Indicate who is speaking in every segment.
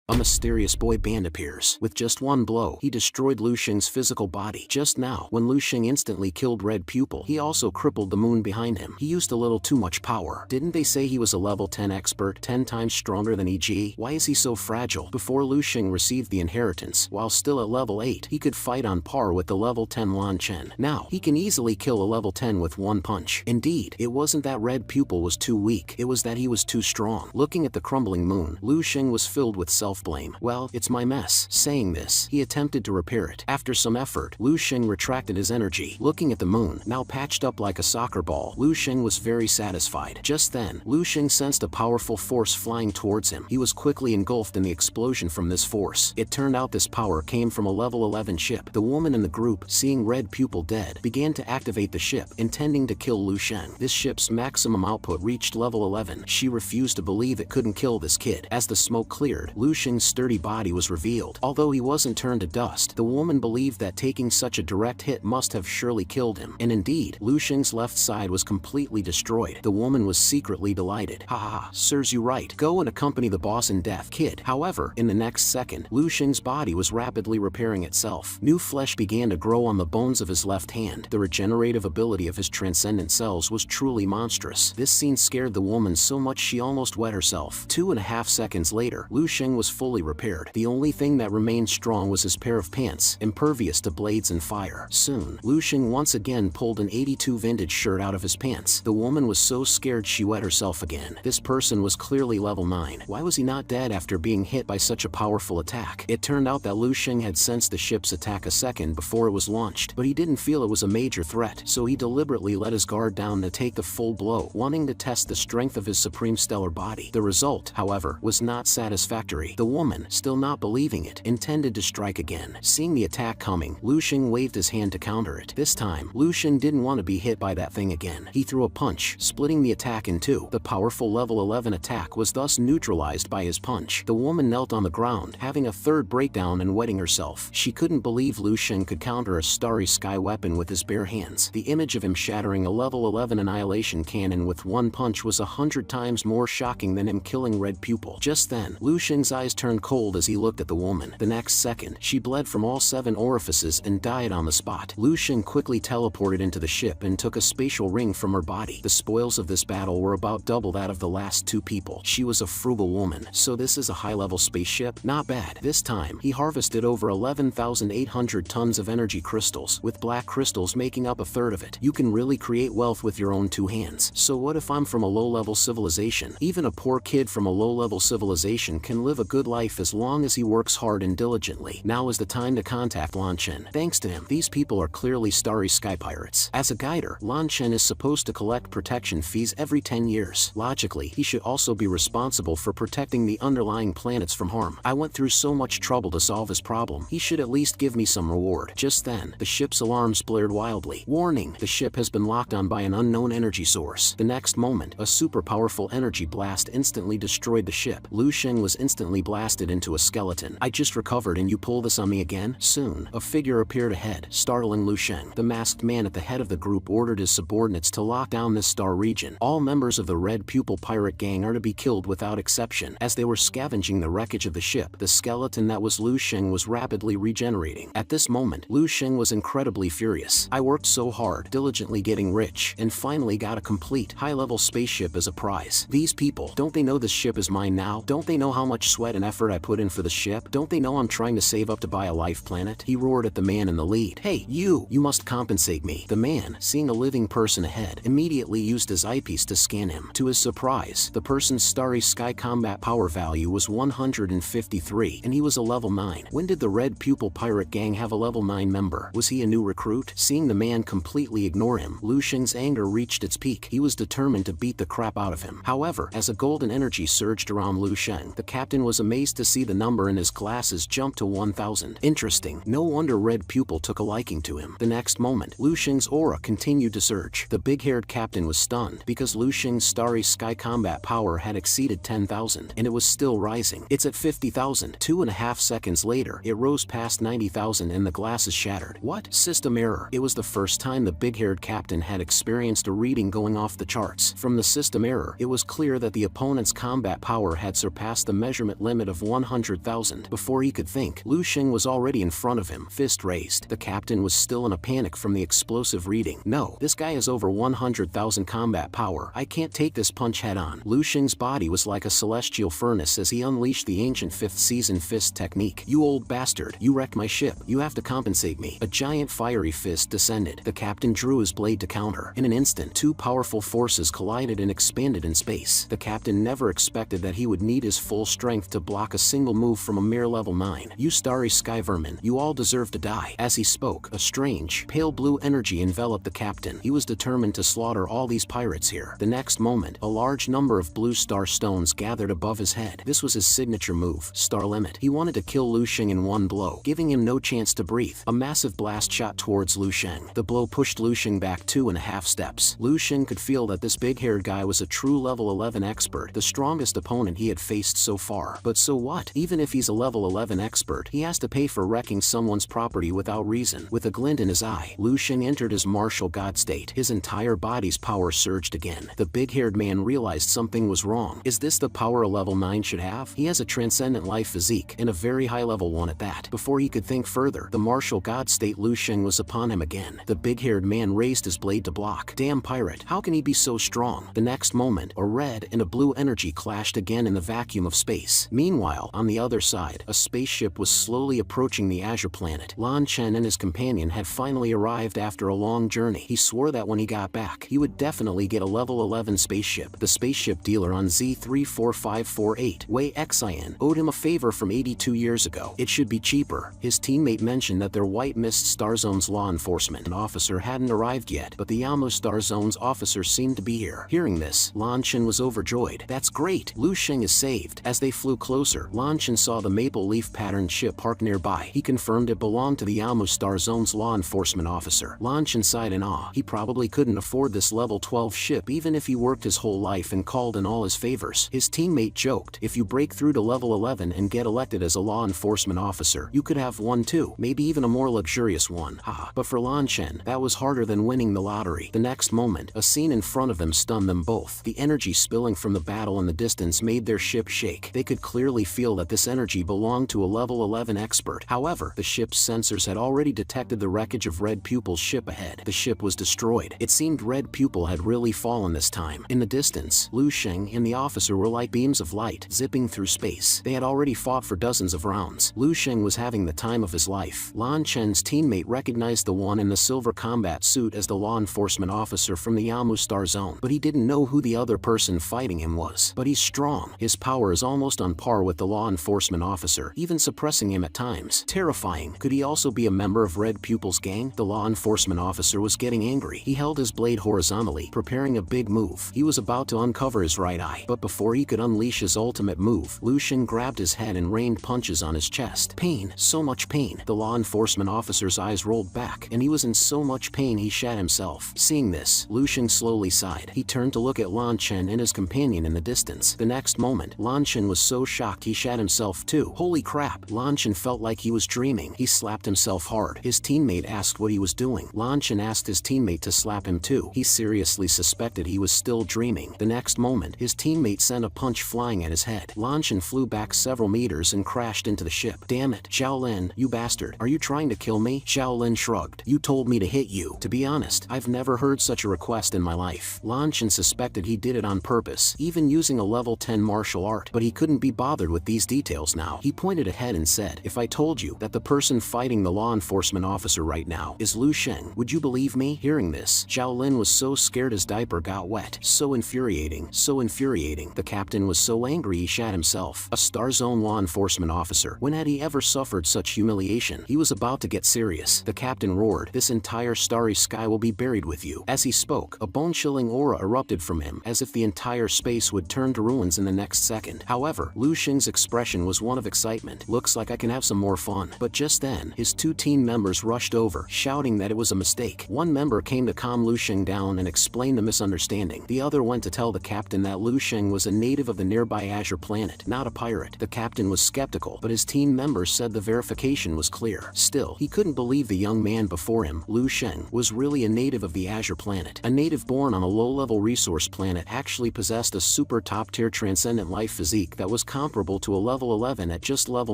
Speaker 1: a mysterious boy band appears. With just one blow, he destroyed Lu Xing's physical body. Just now, when Lu Xing instantly killed Red Pupil, he also crippled the moon behind him. He used a little too much power. Didn't they say he was a level 10 expert, 10 times stronger than EG? Why is he so fragile? Before Lu Xing received the inheritance, while still at level 8, he could fight on par with the level 10 Lan Chen. Now, he can easily kill a level 10 with one punch. Indeed, it wasn't that Red Pupil was too weak, it was that he was too strong. Looking at the crumbling moon, Lu Xing was filled with self-blame. Well, it's my mess. Saying this, he attempted to repair it. After some effort, Lu Xing retracted his energy. Looking at the moon, now patched up like a soccer ball, Lu Xing was very satisfied. Just then, Lu Xing sensed a powerful force flying towards him. He was quickly engulfed in the explosion from this force. It turned out this power came from a level 11 ship. The woman in the group, seeing Red Pupil dead, began to activate the ship, intending to kill Lu Xing. This ship's maximum output reached level 11. She refused to believe it couldn't kill this kid. As the smoke cleared, Lu Xing's sturdy body was revealed. Although he wasn't turned to dust, the woman believed that taking such a direct hit must have surely killed him. And indeed, Lu Xing's left side was completely destroyed. The woman was secretly delighted. Ha ha ha, serves you right. Go and accompany the boss in death, kid. However, in the next second, Lu Xing's body was rapidly repairing itself. New flesh began to grow on the bones of his left hand. The regenerative ability of his transcendent cells was truly monstrous. This scene scared the woman so much she almost wet herself. 2.5 seconds later, Lu Xing was fully repaired. The only thing that remained strong was his pair of pants, impervious to blades and fire. Soon, Lu Xing once again pulled an 82 vintage shirt out of his pants. The woman was so scared she wet herself again. This person was clearly level 9. Why was he not dead after being hit by such a powerful attack? It turned out that Lu Xing had sensed the ship's attack a second before it was launched, but he didn't feel it was a major threat, so he deliberately let his guard down to take the full blow, wanting to test the strength of his supreme stellar body. The result, however, was not satisfactory. The woman, still not believing it, intended to strike again. Seeing the attack coming, Lu Xing waved his hand to counter it. This time, Lu Xing didn't want to be hit by that thing again. He threw a punch, splitting the attack in two. The powerful level 11 attack was thus neutralized by his punch. The woman knelt on the ground, having a third breakdown and wetting herself. She couldn't believe Lu Xing could counter a starry sky weapon with his bare hands. The image of him shattering a level 11 annihilation cannon with one punch was 100 times more shocking than him killing Red Pupil. Just then, Lu Xing's eyes turned cold as he looked at the woman. The next second, she bled from all 7 orifices and died on the spot. Lu Xing quickly teleported into the ship and took a spatial ring from her body. The spoils of this battle were about double that of the last 2 people. She was a frugal woman, so this is a high-level spaceship? Not bad. This time, he harvested over 11,800 tons of energy crystals, with black crystals making up a third of it. You can really create wealth with your own 2 hands. So what if I'm from a low-level civilization? Even a poor kid from a low-level civilization can live a good life as long as he works hard and diligently. Now is the time to contact Lan Chen. Thanks to him, these people are clearly starry sky pirates. As a guider, Lan Chen is supposed to collect protection fees every 10 years. Logically, he should also be responsible for protecting the underlying planets from harm. I went through so much trouble to solve his problem. He should at least give me some reward. Just then, the ship's alarms blared wildly. Warning! The ship has been locked on by an unknown energy source. The next moment, a super powerful energy blast instantly destroyed the ship. Lu Xing was instantly blasted into a skeleton. I just recovered and you pull this on me again? Soon, a figure appeared ahead, startling Lu Xing. The masked man at the head of the group ordered his subordinates to lock down this star region. All members of the Red Pupil pirate gang are to be killed without exception. As they were scavenging the wreckage of the ship, the skeleton that was Lu Xing was rapidly regenerating. At this moment, Lu Xing was incredibly furious. I worked so hard, diligently getting rich, and finally got a complete, high-level spaceship as a prize. These people, don't they know this ship is mine now? Don't they know how much sweat and effort I put in for the ship? Don't they know I'm trying to save up to buy a life planet? He roared at the man in the lead. Hey, you must compensate me. The man, seeing a living person ahead, immediately used his eyepiece to scan him. To his surprise, the person's starry sky combat power value was 153, and he was a level 9. When did the Red Pupil pirate gang have a level 9 member? Was he a new recruit? Seeing the man completely ignore him, Lu Xing's anger reached its peak. He was determined to beat the crap out of him. However, as a golden energy surged around Lu Xing, the captain was amazed to see the number in his glasses jump to 1,000. Interesting. No wonder Red Pupil took a liking to him. The next moment, Lu Xing's aura continued to surge. The big-haired captain was stunned because Lu Xing's starry sky combat power had exceeded 10,000, and it was still rising. It's at 50,000. 2.5 seconds later, it rose past 90,000 and the glasses shattered. What? System error. It was the first time the big-haired captain had experienced a reading going off the charts. From the system error, it was clear that the opponent's combat power had surpassed the measurement limit limit of 100,000. Before he could think, Lu Xing was already in front of him, fist raised. The captain was still in a panic from the explosive reading. No, this guy has over 100,000 combat power. I can't take this punch head on. Lu Xing's body was like a celestial furnace as he unleashed the ancient 5th season fist technique. You old bastard, you wrecked my ship. You have to compensate me. A giant fiery fist descended. The captain drew his blade to counter. In an instant, two powerful forces collided and expanded in space. The captain never expected that he would need his full strength to block a single move from a mere level 9. You starry sky vermin, you all deserve to die. As he spoke, a strange, pale blue energy enveloped the captain. He was determined to slaughter all these pirates here. The next moment, a large number of blue star stones gathered above his head. This was his signature move, Star Limit. He wanted to kill Lu Xing in one blow, giving him no chance to breathe. A massive blast shot towards Lu Xing. The blow pushed Lu Xing back 2.5 steps. Lu Xing could feel that this big-haired guy was a true level 11 expert, the strongest opponent he had faced so far. But so what? Even if he's a level 11 expert, he has to pay for wrecking someone's property without reason. With a glint in his eye, Lu Xing entered his martial god state. His entire body's power surged again. The big-haired man realized something was wrong. Is this the power a level 9 should have? He has a transcendent life physique, and a very high level one at that. Before he could think further, the martial god state Lu Xing was upon him again. The big-haired man raised his blade to block. Damn pirate, how can he be so strong? The next moment, a red and a blue energy clashed again in the vacuum of space. Meanwhile, on the other side, a spaceship was slowly approaching the Azure planet. Lan Chen and his companion had finally arrived after a long journey. He swore that when he got back, he would definitely get a level 11 spaceship. The spaceship dealer on Z34548, Wei Xin, owed him a favor from 82 years ago. It should be cheaper. His teammate mentioned that their White Mist Star Zone's law enforcement officer hadn't arrived yet, but the Yamo Star Zone's officer seemed to be here. Hearing this, Lan Chen was overjoyed. That's great! Lu Xing is saved. As they flew closer, Lan Chen saw the maple leaf patterned ship parked nearby. He confirmed it belonged to the Yamo Star Zone's law enforcement officer. Lan Chen sighed in awe. He probably couldn't afford this level 12 ship even if he worked his whole life and called in all his favors. His teammate joked, if you break through to level 11 and get elected as a law enforcement officer, you could have one too, maybe even a more luxurious one. Ha! But for Lan Chen, that was harder than winning the lottery. The next moment, a scene in front of them stunned them both. The energy spilling from the battle in the distance made their ship shake. They could clearly feel that this energy belonged to a level 11 expert. However, the ship's sensors had already detected the wreckage of Red Pupil's ship ahead. The ship was destroyed. It seemed Red Pupil had really fallen this time. In the distance, Lu Xing and the officer were like beams of light, zipping through space. They had already fought for dozens of rounds. Lu Xing was having the time of his life. Lan Chen's teammate recognized the one in the silver combat suit as the law enforcement officer from the Yamu Star Zone, but he didn't know who the other person fighting him was. But he's strong. His power is almost on par with the law enforcement officer, even suppressing him at times. Terrifying. Could he also be a member of Red Pupil's gang? The law enforcement officer was getting angry. He held his blade horizontally, preparing a big move. He was about to uncover his right eye, but before he could unleash his ultimate move, Lu Xing grabbed his head and rained punches on his chest. Pain, so much pain. The law enforcement officer's eyes rolled back, and he was in so much pain he shat himself. Seeing this, Lu Xing slowly sighed. He turned to look at Lan Chen and his companion in the distance. The next moment, Lan Chen was so shocked he shat himself too. Holy crap! Lan Chen felt like he was dreaming. He slapped himself hard. His teammate asked what he was doing. Lan Chen asked his teammate to slap him too. He seriously suspected he was still dreaming. The next moment, his teammate sent a punch flying at his head. Lan Chen flew back several meters and crashed into the ship. Damn it, Xiao Lin, you bastard. Are you trying to kill me? Xiao Lin shrugged. You told me to hit you. To be honest, I've never heard such a request in my life. Lan Chen suspected he did it on purpose, even using a level 10 martial art, but he couldn't be bothered with these details now. He pointed ahead and said, if I told you that the person fighting the law enforcement officer right now is Lu Xing, would you believe me? Hearing this, Xiao Lin was so scared his diaper got wet. So infuriating, so infuriating. The captain was so angry he shat himself. A Star Zone law enforcement officer. When had he ever suffered such humiliation? He was about to get serious. The captain roared, this entire starry sky will be buried with you. As he spoke, a bone-chilling aura erupted from him, as if the entire space would turn to ruins in the next second. However, Lu Xing's expression was one of excitement. Looks like I can have some more fun. But just then, his two team members rushed over, shouting that it was a mistake. One member came to calm Lu Xing down and explain the misunderstanding. The other went to tell the captain that Lu Xing was a native of the nearby Azure planet, not a pirate. The captain was skeptical, but his team members said the verification was clear. Still, he couldn't believe the young man before him, Lu Xing, was really a native of the Azure planet. A native born on a low-level resource planet actually possessed a super top-tier transcendent life physique that was confident comparable to a level 11 at just level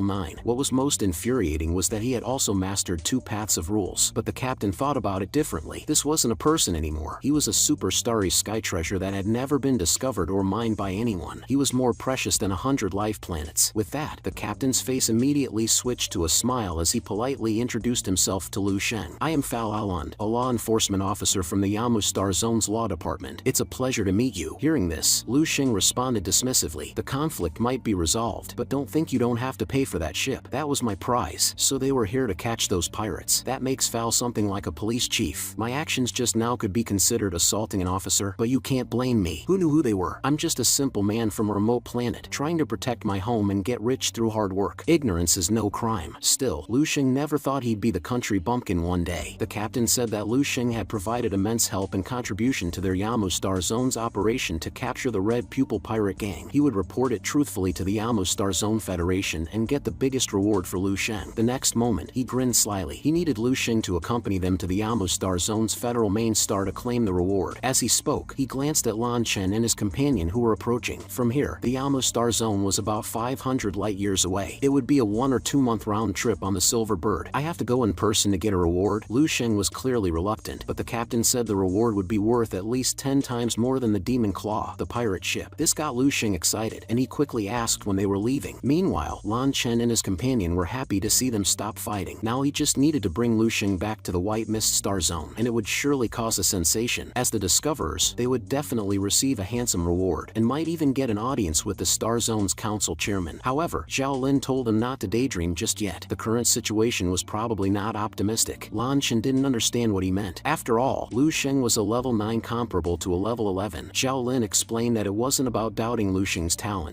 Speaker 1: 9. What was most infuriating was that he had also mastered 2 paths of rules, but the captain thought about it differently. This wasn't a person anymore. He was a super starry sky treasure that had never been discovered or mined by anyone. He was more precious than 100 life planets. With that, the captain's face immediately switched to a smile as he politely introduced himself to Lu Shen. I am Fal Alund, a law enforcement officer from the Yamu Star Zone's law department. It's a pleasure to meet you. Hearing this, Lu Shen responded dismissively. The conflict might be resolved, but don't think you don't have to pay for that ship. That was my prize. So they were here to catch those pirates. That makes Fal something like a police chief. My actions just now could be considered assaulting an officer, but you can't blame me. Who knew who they were? I'm just a simple man from a remote planet, trying to protect my home and get rich through hard work. Ignorance is no crime. Still, Lu Shen never thought he'd be the country bumpkin one day. The captain said that Lu Shen had provided immense help and contribution to their Yamu Star Zone's operation to capture the Red Pupil pirate gang. He would report it truthfully to the Yamu Star Zone Federation and get the biggest reward for Lu Shen. The next moment, he grinned slyly. He needed Lu Shen to accompany them to the Yamu Star Zone's federal main star to claim the reward. As he spoke, he glanced at Lan Chen and his companion who were approaching. From here, the Yamu Star Zone was about 500 light years away. It would be a 1 or 2 month round trip on the Silver Bird. I have to go in person to get a reward? Lu Shen was clearly reluctant, but the captain said the reward would be worth at least 10 times more than the Demon Claw, the pirate ship. This got Lu Shen excited, and he quickly asked when they were leaving. Meanwhile, Lan Chen and his companion were happy to see them stop fighting. Now he just needed to bring Lu Shen back to the White Mist Star Zone, and it would surely cause a sensation. As the discoverers, they would definitely receive a handsome reward, and might even get an audience with the Star Zone's council chairman. However, Zhao Lin told him not to daydream just yet. The current situation was probably not optimistic. Lan Chen didn't understand what he meant. After all, Lu Shen was a level 9 comparable to a level 11. Zhao Lin explained that it wasn't about doubting Lu Shen's talent.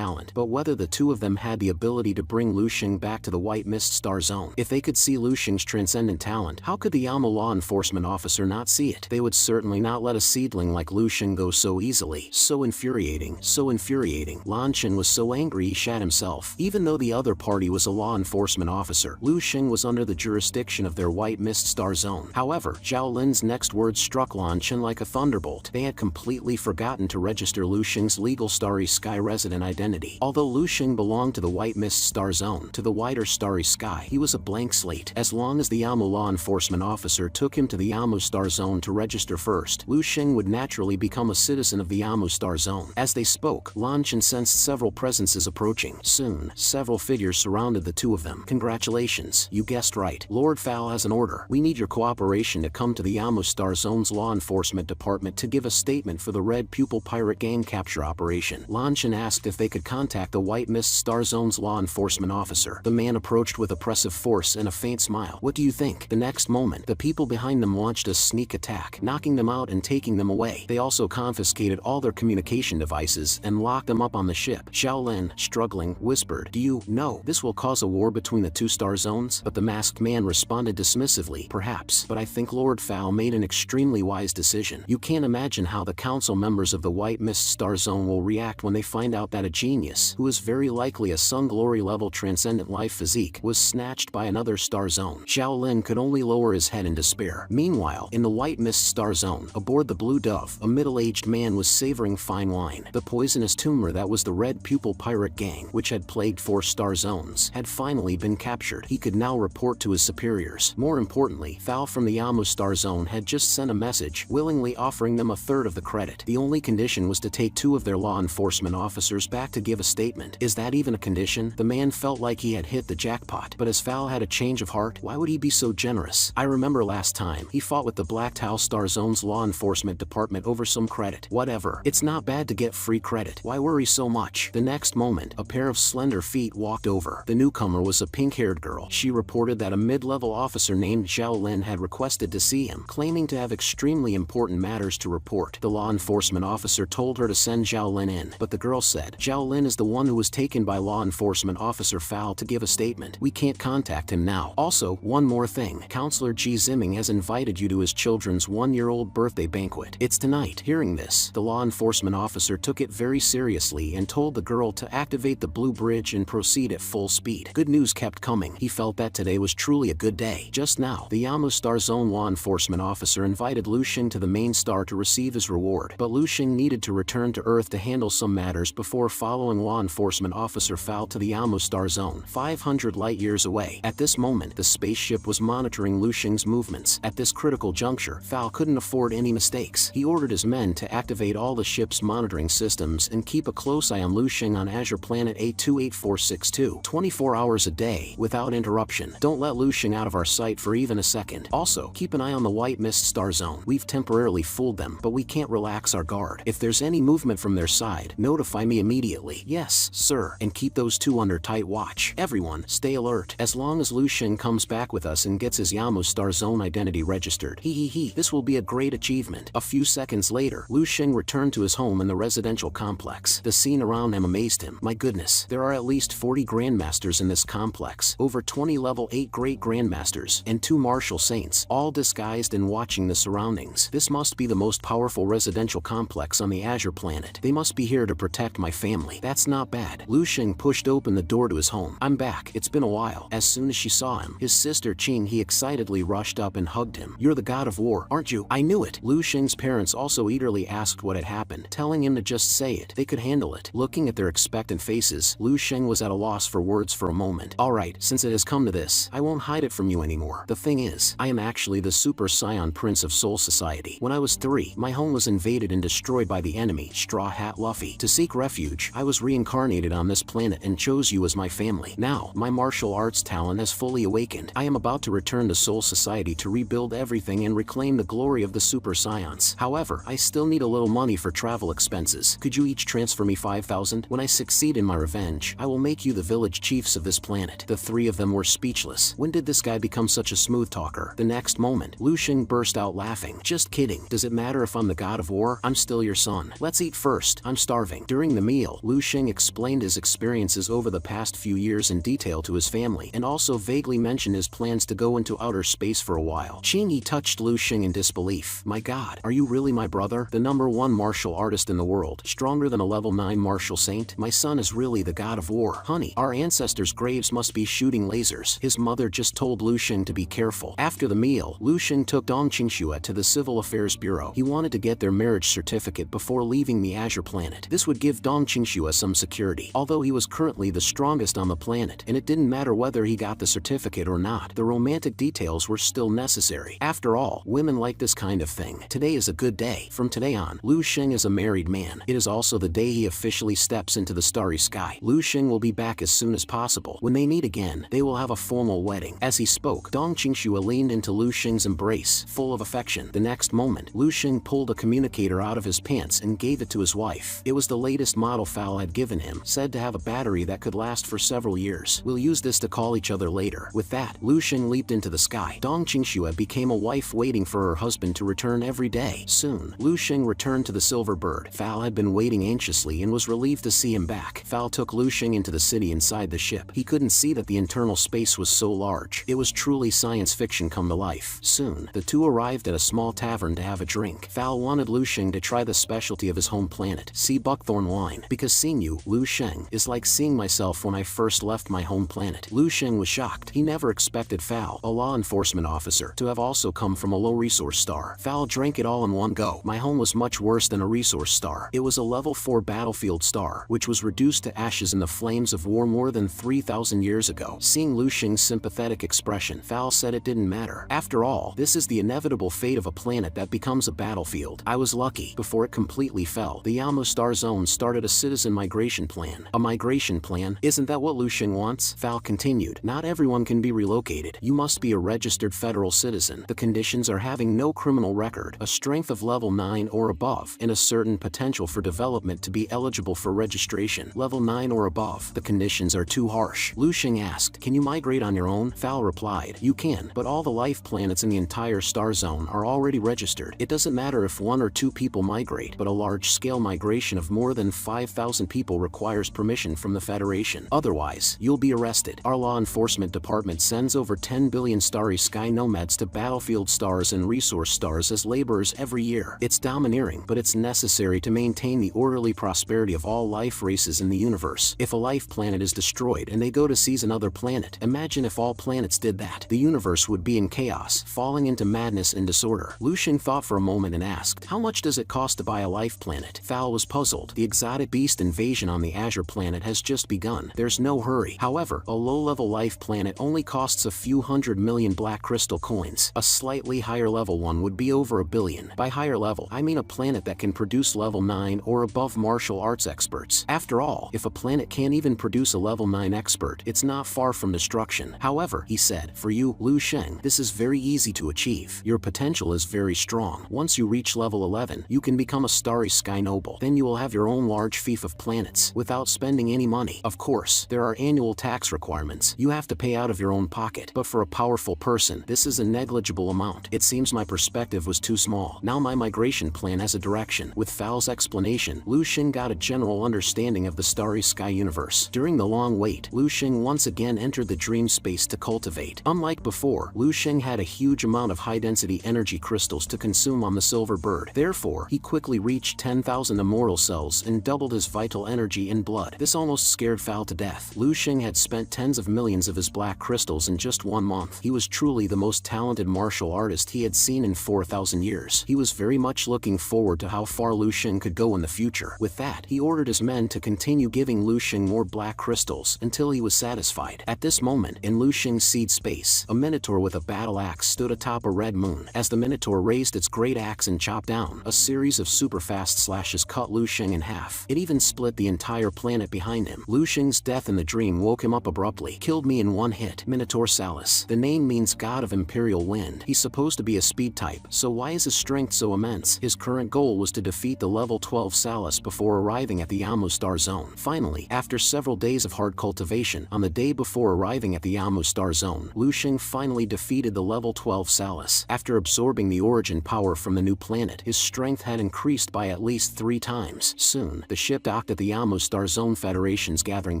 Speaker 1: But whether the two of them had the ability to bring Lu Shen back to the White Mist Star Zone. If they could see Lu Shen's transcendent talent, how could the Yamu law enforcement officer not see it? They would certainly not let a seedling like Lu Shen go so easily. So infuriating, so infuriating. Lan Chen was so angry he shat himself. Even though the other party was a law enforcement officer, Lu Shen was under the jurisdiction of their White Mist Star Zone. However, Zhao Lin's next words struck Lan Chen like a thunderbolt. They had completely forgotten to register Lu Shen's legal Starry Sky resident identity. Although Lu Shen belonged to the White Mist Star Zone, to the wider Starry Sky, he was a blank slate. As long as the Yamu law enforcement officer took him to the Yamu Star Zone to register first, Lu Shen would naturally become a citizen of the Yamu Star Zone. As they spoke, Lan Chen sensed several presences approaching. Soon, several figures surrounded the two of them. Congratulations, you guessed right. Lord Fal has an order. We need your cooperation to come to the Yamu Star Zone's law enforcement department to give a statement for the Red Pupil pirate gang capture operation. Lan Chen asked if they could contact the White Mist Star Zone's law enforcement officer. The man approached with oppressive force and a faint smile. What do you think? The next moment, the people behind them launched a sneak attack, knocking them out and taking them away. They also confiscated all their communication devices and locked them up on the ship. Zhao Lin, struggling, whispered, "Do you know this will cause a war between the two star zones?" But the masked man responded dismissively, "Perhaps, but I think Lord Fal made an extremely wise decision. You can't imagine how the council members of the White Mist Star Zone will react when they find out that a genius, who is very likely a Sun Glory level transcendent life physique, was snatched by another star zone." Zhao Lin could only lower his head in despair. Meanwhile, in the White Mist Star Zone, aboard the Blue Dove, a middle-aged man was savoring fine wine. The poisonous tumor that was the Red Pupil pirate gang, which had plagued 4 star zones, had finally been captured. He could now report to his superiors. More importantly, Fal from the Yamu Star Zone had just sent a message, willingly offering them a third of the credit. The only condition was to take 2 of their law enforcement officers back to give a statement. Is that even a condition? The man felt like he had hit the jackpot. But as Fal had a change of heart, why would he be so generous? I remember last time, he fought with the Black Tau Star Zone's law enforcement department over some credit. Whatever. It's not bad to get free credit. Why worry so much? The next moment, a pair of slender feet walked over. The newcomer was a pink-haired girl. She reported that a mid-level officer named Zhao Lin had requested to see him, claiming to have extremely important matters to report. The law enforcement officer told her to send Zhao Lin in, but the girl said, "Zhao Lin is the one who was taken by law enforcement officer Fal to give a statement. We can't contact him now. Also, one more thing. Counselor Ji Ziming has invited you to his children's 1-year-old birthday banquet. It's tonight." Hearing this, the law enforcement officer took it very seriously and told the girl to activate the blue bridge and proceed at full speed. Good news kept coming. He felt that today was truly a good day. Just now, the Yamu Star Zone law enforcement officer invited Lu Shen to the main star to receive his reward, but Lu Shen needed to return returned to Earth to handle some matters before following law enforcement officer Fal to the Almo Star Zone, 500 light-years away. At this moment, the spaceship was monitoring Lu Xing's movements. At this critical juncture, Fal couldn't afford any mistakes. He ordered his men to activate all the ship's monitoring systems and keep a close eye on Lu Xing on Azure Planet A28462, 24 hours a day, without interruption. Don't let Lu Xing out of our sight for even a second. Also, keep an eye on the White Mist Star Zone. We've temporarily fooled them, but we can't relax our guard. If there's any movement from their side, notify me immediately. Yes, sir. And keep those two under tight watch. Everyone, stay alert. As long as Lu Xing comes back with us and gets his Yamo Star Zone identity registered. This will be a great achievement. A few seconds later, Lu Xing returned to his home in the residential complex. The scene around him amazed him. My goodness, there are at least 40 Grandmasters in this complex, over 20 level 8 Great Grandmasters, and 2 Martial Saints, all disguised and watching the surroundings. This must be the most powerful residential complex on the Azure Planet. They must be here to protect my family. That's not bad. Lu Xing pushed open the door to his home. I'm back. It's been a while. As soon as she saw him, his sister Qing he excitedly rushed up and hugged him. You're the god of war, aren't you? I knew it. Lu Xing's parents also eagerly asked what had happened, telling him to just say it. They could handle it. Looking at their expectant faces, Lu Xing was at a loss for words for a moment. Alright, since it has come to this, I won't hide it from you anymore. The thing is, I am actually the Super Scion Prince of Soul Society. When I was 3, my home was invaded and destroyed by the enemy, Straw Hat Luffy. To seek refuge, I was reincarnated on this planet and chose you as my family. Now, my martial arts talent has fully awakened. I am about to return to Soul Society to rebuild everything and reclaim the glory of the Super Scions. However, I still need a little money for travel expenses. Could you each transfer me 5,000? When I succeed in my revenge, I will make you the village chiefs of this planet. The 3 of them were speechless. When did this guy become such a smooth talker? The next moment, Lu Xing burst out laughing. Just kidding. Does it matter if I'm the god of war? I'm still your son. Let's eat first. I'm starving. During the meal, Lu Xing explained his experiences over the past few years in detail to his family, and also vaguely mentioned his plans to go into outer space for a while. Qing touched Lu Xing in disbelief. My god, are you really my brother? The #1 martial artist in the world, stronger than a level 9 martial saint? My son is really the god of war. Honey, our ancestors' graves must be shooting lasers. His mother just told Lu Xing to be careful. After the meal, Lu Xing took Dong Qingxue to the Civil Affairs Bureau. He wanted to get their marriage certificate before leaving the Azure Planet. This would give Dong Qingxue some security. Although he was currently the strongest on the planet, and it didn't matter whether he got the certificate or not, the romantic details were still necessary. After all, women like this kind of thing. Today is a good day. From today on, Lu Xing is a married man. It is also the day he officially steps into the starry sky. Lu Xing will be back as soon as possible. When they meet again, they will have a formal wedding. As he spoke, Dong Qingxue leaned into Lu Xing's embrace, full of affection. The next moment, Lu Xing pulled a communicator out of his pants and gave it to his wife. It was the latest model Fal had given him, said to have a battery that could last for several years. We'll use this to call each other later. With that, Lu Xing leaped into the sky. Dong Qingxue became a wife waiting for her husband to return every day. Soon, Lu Xing returned to the Silver Bird. Fal had been waiting anxiously and was relieved to see him back. Fal took Lu Xing into the city inside the ship. He couldn't see that the internal space was so large. It was truly science fiction come to life. Soon, the two arrived at a small tavern to have a drink. Fal wanted Lu Xing to try the specialty of his home planet, sea buckthorn wine. Because seeing you, Lu Xing, is like seeing myself when I first left my home planet. Lu Xing was shocked. He never expected Fal, a law enforcement officer, to have also come from a low-resource star. Fal drank it all in one go. My home was much worse than a resource star. It was a level 4 battlefield star, which was reduced to ashes in the flames of war more than 3,000 years ago. Seeing Lu Xing's sympathetic expression, Fal said it didn't matter. After all, this is the inevitable fate of a planet that becomes a battlefield. I was lucky. Before it completely fell, the Yamo Star Zone started a citizen migration plan. A migration plan? Isn't that what Lu Xing wants? Fal continued. Not everyone can be relocated. You must be a registered federal citizen. The conditions are having no criminal record, a strength of level 9 or above, and a certain potential for development to be eligible for registration. Level 9 or above. The conditions are too harsh. Lu Xing asked, can you migrate on your own? Fal replied, you can, but all the life planets in the entire star zone are already registered. It doesn't matter if 1 or 2 people migrate, but a large-scale migration of more than 5,000 people requires permission from the Federation. Otherwise, you'll be arrested. Our law enforcement department sends over 10 billion starry sky nomads to battlefield stars and resource stars as laborers every year. It's domineering, but it's necessary to maintain the orderly prosperity of all life races in the universe. If a life planet is destroyed and they go to seize another planet, imagine if all planets did that. The universe would be in chaos, falling into madness and disorder. Lu Xing thought for a moment and asked, how much does it cost to buy a life planet? planet. Fal was puzzled. The exotic beast invasion on the Azure planet has just begun. There's no hurry. However, a low-level life planet only costs a few 100 million black crystal coins. A slightly higher level one would be over 1 billion. By higher level, I mean a planet that can produce level 9 or above martial arts experts. After all, if a planet can't even produce a level 9 expert, it's not far from destruction. However, he said, for you, Lu Sheng, this is very easy to achieve. Your potential is very strong. Once you reach level 11, you can become a starry sky noble. Then you will have your own large fief of planets, without spending any money. Of course, there are annual tax requirements. You have to pay out of your own pocket. But for a powerful person, this is a negligible amount. It seems my perspective was too small. Now my migration plan has a direction. With Fal's explanation, Lu Sheng got a general understanding of the starry sky universe. During the long wait, Lu Sheng once again entered the dream space to cultivate. Unlike before, Lu Sheng had a huge amount of high-density energy crystals to consume on the silver bird. Therefore, he quickly reached 10,000 immortal cells and doubled his vital energy in blood. This almost scared Fal to death. Lu Sheng had spent tens of millions of his black crystals in just 1 month. He was truly the most talented martial artist he had seen in 4,000 years. He was very much looking forward to how far Lu Sheng could go in the future. With that, he ordered his men to continue giving Lu Sheng more black crystals until he was satisfied. At this moment, in Lu Sheng's seed space, a minotaur with a battle axe stood atop a red moon. As the minotaur raised its great axe and chopped down, a series of super fast slashes cut Lu Sheng in half. It even split the entire planet behind him. Lu Sheng's death in the dream woke him up abruptly. Killed me in 1 hit. Minotaur Salus. The name means god of imperial wind. He's supposed to be a speed type, so why is his strength so immense? His current goal was to defeat the level 12 Salus before arriving at the Yamu Star Zone. Finally, after several days of hard cultivation, on the day before arriving at the Yamu Star Zone, Lu Sheng finally defeated the level 12 Salus. After absorbing the origin power from the new planet, his strength had increased by at least 3 times. Soon, the ship docked at the Yamu Star Zone Federation's gathering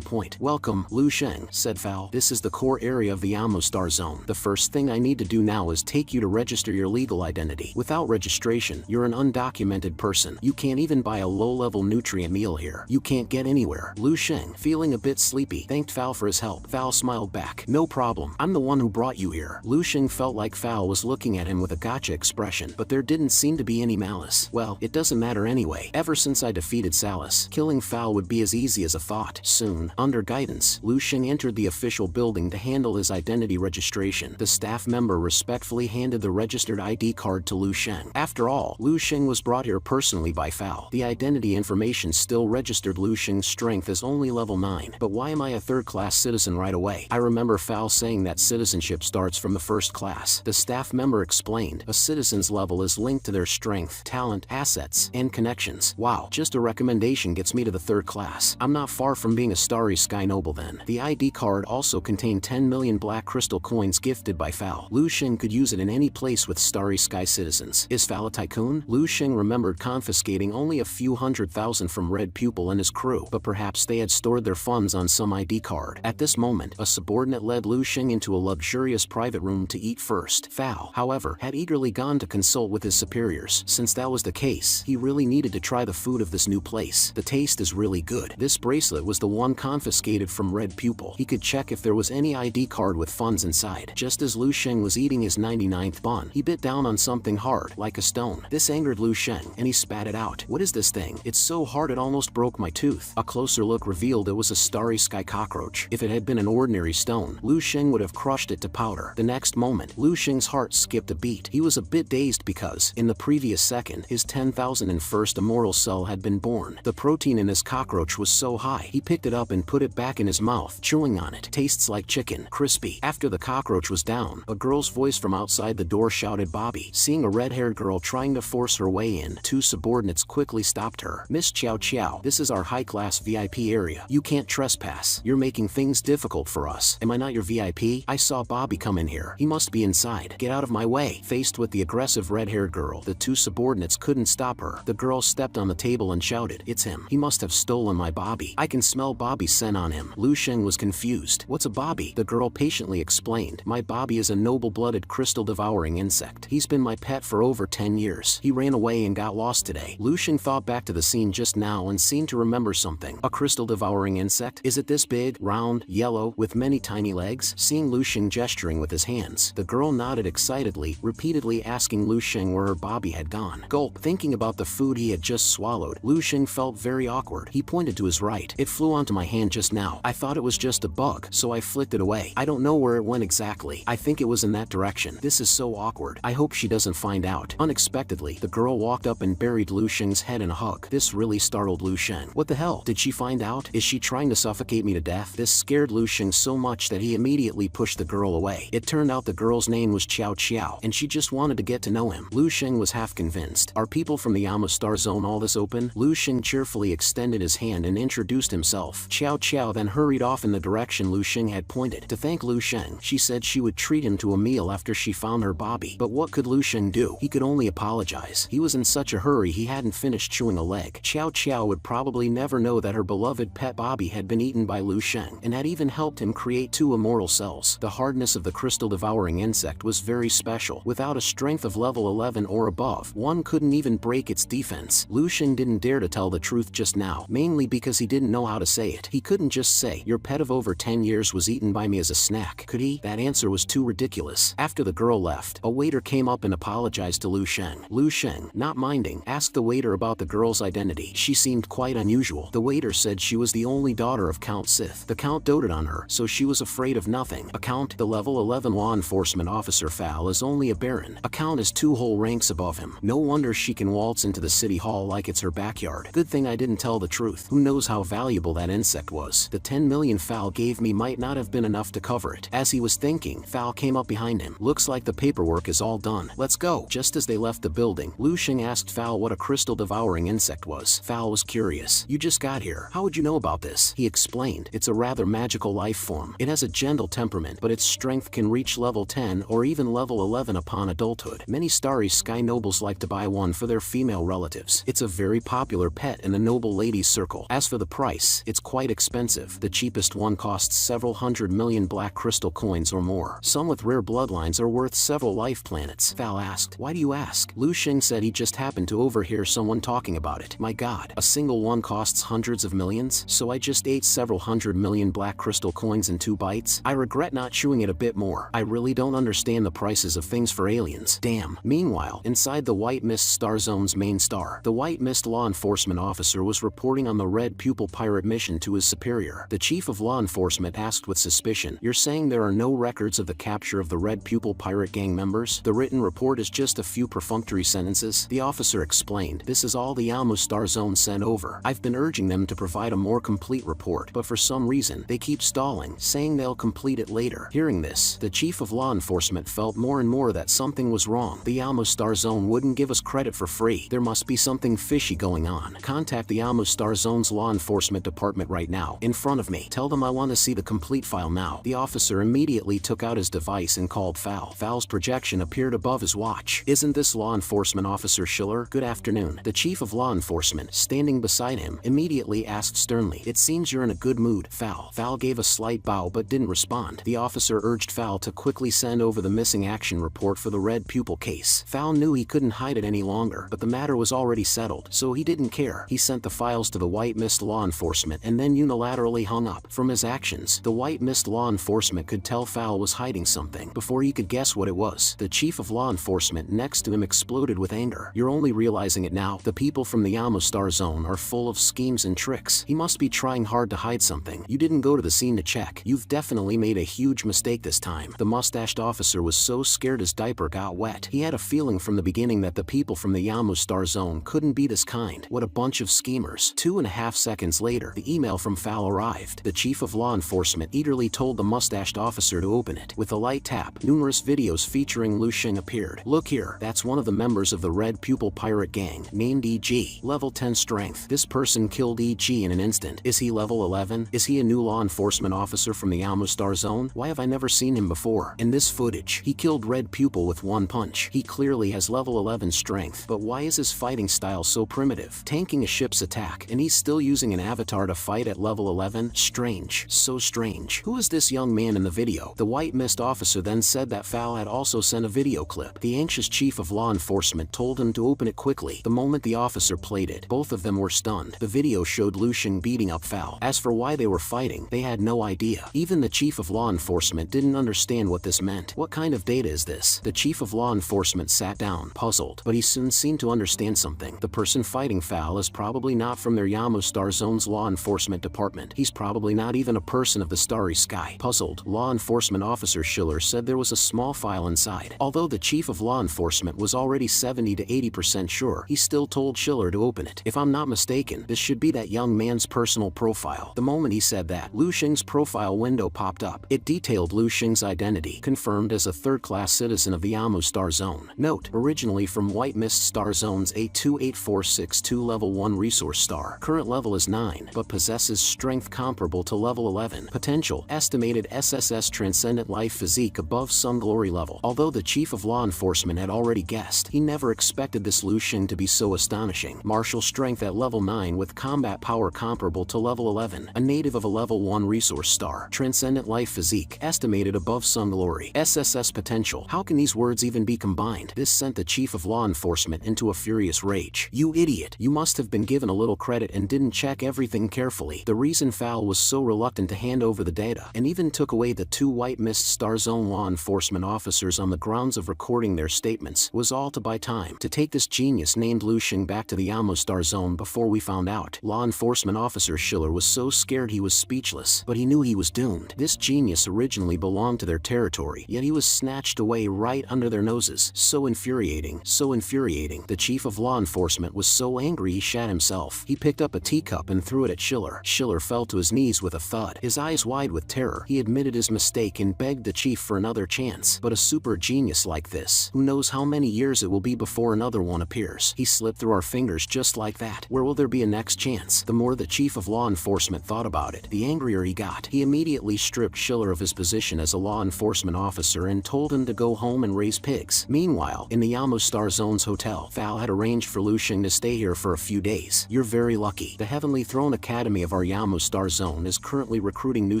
Speaker 1: point. Welcome, Lu Sheng, said Fal. This is the core area of the Yamu Star Zone. The first thing I need to do now is take you to register your legal identity. Without registration, you're an undocumented person. You can't even buy a low-level nutrient meal here. You can't get anywhere. Lu Sheng, feeling a bit sleepy, thanked Fal for his help. Fal smiled back. No problem. I'm the one who brought you here. Lu Sheng felt like Fal was looking at him with a gotcha expression, but there didn't seem to be any malice. Well, it doesn't matter anyway. Ever since I defeated Salus, killing Fal would be as easy as a thought. Soon, under guidance, Lu Sheng entered the official building to handle his identity registration. The staff member respectfully handed the registered ID card to Lu Sheng. After all, Lu Sheng was brought here personally by Fal. The identity information still registered Lu Sheng's strength as only level 9. But why am I a third-class citizen right away? I remember Fal saying that citizenship starts from the first class. The staff member explained, a citizen's level is linked to their strength, talent, assets, and connections. Wow, just a recommendation gets me to the 3rd class. I'm not far from being a starry sky noble then. The ID card also contained 10 million black crystal coins gifted by Fal. Lu Sheng could use it in any place with starry sky citizens. Is Fal a tycoon? Lu Sheng remembered confiscating only a few 100,000 from Red Pupil and his crew, but perhaps they had stored their funds on some ID card. At this moment, a subordinate led Lu Sheng into a luxurious private room to eat first. Fal, however, had eagerly gone to consult with his superiors. Since that was the case, he really needed to try the food of this new place. The taste is really good. This bracelet was the one confiscated from Red Pupil. He could check if there was any ID card with funds inside. Just as Lu Sheng was eating his 99th bun, he bit down on something hard, like a stone. This angered Lu Sheng, and he spat it out. What is this thing? It's so hard it almost broke my tooth. A closer look revealed it was a starry sky cockroach. If it had been an ordinary stone, Lu Sheng would have crushed it to powder. The next moment, Lu Sheng's heart skipped a beat. He was a bit dazed because, in the previous second, his 10,001st immortal cell had been born. The protein in this cockroach was so high, he picked it up and put it back in his mouth, chewing on it. Tastes like chicken, crispy. After the cockroach was down, a girl's voice from outside the door shouted Bobby. Seeing a red-haired girl trying to force her way in, 2 subordinates quickly stopped her. Miss Chow Chow, this is our high-class VIP area. You can't trespass. You're making things difficult for us. Am I not your VIP? I saw Bobby come in here. He must be inside. Get out of my way. Faced with the aggressive red-haired girl, the 2 subordinates couldn't stop her. The girl stepped on the table and shouted, it's him. He must have stolen my Bobby. I can smell Bobby's scent on him. Lu Sheng was confused. What's a Bobby? The girl patiently explained. My Bobby is a noble-blooded crystal-devouring insect. He's been my pet for over 10 years. He ran away and got lost today. Lu Sheng thought back to the scene just now and seemed to remember something. A crystal-devouring insect? Is it this big, round, yellow, with many tiny legs? Seeing Lu Sheng gesturing with his hands, the girl nodded excitedly, repeatedly asking Lu Sheng where her Bobby had gone. Gulp. Thinking about the food he had just swallowed. Lu Xing felt very awkward. He pointed to his right. It flew onto my hand just now. I thought it was just a bug, so I flicked it away. I don't know where it went exactly. I think it was in that direction. This is so awkward. I hope she doesn't find out. Unexpectedly, the girl walked up and buried Lu Xing's head in a hug. This really startled Lu Xing. What the hell? Did she find out? Is she trying to suffocate me to death? This scared Lu Xing so much that he immediately pushed the girl away. It turned out the girl's name was Qiao Qiao, and she just wanted to get to know him. Lu Xing was half convinced. Are people from the Yama Star Zone all this open? Lu Xing cheerfully extended his hand and introduced himself. Qiao Qiao then hurried off in the direction Lu Xing had pointed. To thank Lu Xing, she said she would treat him to a meal after she found her Bobby. But what could Lu Xing do? He could only apologize. He was in such a hurry he hadn't finished chewing a leg. Qiao Qiao would probably never know that her beloved pet Bobby had been eaten by Lu Xing, and had even helped him create 2 immortal cells. The hardness of the crystal-devouring insect was very special. Without a strength of level 11 or above, one couldn't even break its defense. Lu Xing didn't dare to tell the truth just now, mainly because he didn't know how to say it. He couldn't just say, your pet of over 10 years was eaten by me as a snack. Could he? That answer was too ridiculous. After the girl left, a waiter came up and apologized to Lu Xing. Lu Xing, not minding, asked the waiter about the girl's identity. She seemed quite unusual. The waiter said she was the only daughter of Count Sith. The Count doted on her, so she was afraid of nothing. A Count, the level 11 law enforcement officer Fal, is only a baron. A Count is 2 whole ranks above him. No wonder she can waltz into the city hall like it's her backyard. Good thing I didn't tell the truth. Who knows how valuable that insect was? The 10 million Fal gave me might not have been enough to cover it. As he was thinking, Fal came up behind him. Looks like the paperwork is all done. Let's go. Just as they left the building, Lu Xing asked Fal what a crystal-devouring insect was. Fal was curious. You just got here. How would you know about this? He explained. It's a rather magical life form. It has a gentle temperament, but its strength can reach level 10 or even level 11 upon adulthood. Many starry sky nobles like to buy one for their female relatives. It's a very popular pet in the noble ladies' circle. As for the price, it's quite expensive. The cheapest one costs several hundred million black crystal coins or more. Some with rare bloodlines are worth several life planets. Fal asked. Why do you ask? Lu Xing said he just happened to overhear someone talking about it. My god, a single one costs hundreds of millions? So I just ate several hundred million black crystal coins in 2 bites? I regret not chewing it a bit more. I really don't understand the prices of things for aliens. Damn. Meanwhile, inside the White Mist Star Zone's main star, the White Mist law enforcement officer was reporting on the Red Pupil pirate mission to his superior. The chief of law enforcement asked with suspicion, you're saying there are no records of the capture of the Red Pupil pirate gang members? The written report is just a few perfunctory sentences. The officer explained, this is all the Yamo Star Zone sent over. I've been urging them to provide a more complete report, but for some reason, they keep stalling, saying they'll complete it later. Hearing this, the chief of law enforcement felt more and more that something was wrong. The Yamo Star Zone wouldn't give us credit for free. There must be something fishy going on. Contact the Yamo Star Zone's law enforcement department right now, in front of me. Tell them I want to see the complete file now. The officer immediately took out his device and called Fal. Fal's projection appeared above his watch. Isn't this law enforcement officer Schiller? Good afternoon. The chief of law enforcement, standing beside him, immediately asked sternly, it seems you're in a good mood, Fal. Fal gave a slight bow but didn't respond. The officer urged Fal to quickly send over the missing action report for the Red Pupil case. Fal knew he couldn't hide it any longer, but the matter was already settled, so he didn't care. He sent the files to the White Mist law enforcement and then unilaterally hung up. From his actions, the White Mist law enforcement could tell Fal was hiding something. Before he could guess what it was, the chief of law enforcement next to him exploded with anger. You're only realizing it now. The people from the Yamo Star Zone are full of schemes and tricks. He must be trying hard to hide something. You didn't go to the scene to check. You've definitely made a huge mistake this time. The mustached officer was so scared his diaper got wet. He had a feeling from the beginning that the people from the Yamo Star Zone couldn't be this kind. What a bunch of schemers. 2.5 seconds later, the email from Fal arrived. The chief of law enforcement eagerly told the mustached officer to open it. With a light tap, numerous videos featuring Lu Xing appeared. Look here, that's one of the members of the Red Pupil pirate gang, named EG. Level 10 strength. This person killed EG in an instant. Is he level 11? Is he a new law enforcement officer from the Yamo Star Zone? Why have I never seen him before? In this footage, he killed Red Pupil with 1 punch. He clearly has level 11 strength, but why is his fighting style so primitive? Tanking a ship's attack, and he's still using an avatar to fight at level 11? Strange. So strange. Who is this young man in the video? The White Mist officer then said that Fal had also sent a video clip. The anxious chief of law enforcement told him to open it quickly. The moment the officer played it, both of them were stunned. The video showed Lu Xing beating up Fal. As for why they were fighting, they had no idea. Even the chief of law enforcement didn't understand what this meant. What kind of data is this? The chief of law enforcement sat down, puzzled, but he soon seemed to understand something. something. The person fighting Fal is probably not from their Yamo Star Zone's law enforcement department. He's probably not even a person of the starry sky. Puzzled, law enforcement officer Schiller said there was a small file inside. Although the chief of law enforcement was already 70 to 80% sure, he still told Schiller to open it. If I'm not mistaken, this should be that young man's personal profile. The moment he said that, Lu Xing's profile window popped up. It detailed Lu Xing's identity, confirmed as a third-class citizen of the Yamo Star Zone. Note, originally from White Mist Star Zone's A28462 Level 1 Resource Star. Current level is 9, but possesses strength comparable to level 11. Potential, estimated SSS Transcendent Life Physique above Sun Glory level. Although the chief of law enforcement had already guessed, he never expected this Lu Xing to be so astonishing. Martial strength at level 9 with combat power comparable to level 11. A native of a level 1 Resource Star. Transcendent Life Physique, estimated above Sun Glory. SSS Potential. How can these words even be combined? This sent the chief of law enforcement into a furious rage. You idiot! You must have been given a little credit and didn't check everything carefully. The reason Fal was so reluctant to hand over the data, and even took away the 2 White Mist Star Zone law enforcement officers on the grounds of recording their statements, was all to buy time. To take this genius named Lu Xing back to the Yamo Star Zone before we found out. Law enforcement officer Schiller was so scared he was speechless, but he knew he was doomed. This genius originally belonged to their territory, yet he was snatched away right under their noses. So infuriating, so infuriating. The chief of law enforcement was so angry he shat himself. He picked up a teacup and threw it at Schiller. Schiller fell to his knees with a thud. His eyes wide with terror, he admitted his mistake and begged the chief for another chance. But a super genius like this, who knows how many years it will be before another one appears. He slipped through our fingers just like that. Where will there be a next chance? The more the chief of law enforcement thought about it, the angrier he got. He immediately stripped Schiller of his position as a law enforcement officer and told him to go home and raise pigs. Meanwhile, in the Yamo Star Zone's hotel, Fal had arranged for Lu Xing to stay here for a few days. You're very lucky. The Heavenly Throne Academy of our Yamo Star Zone is currently recruiting new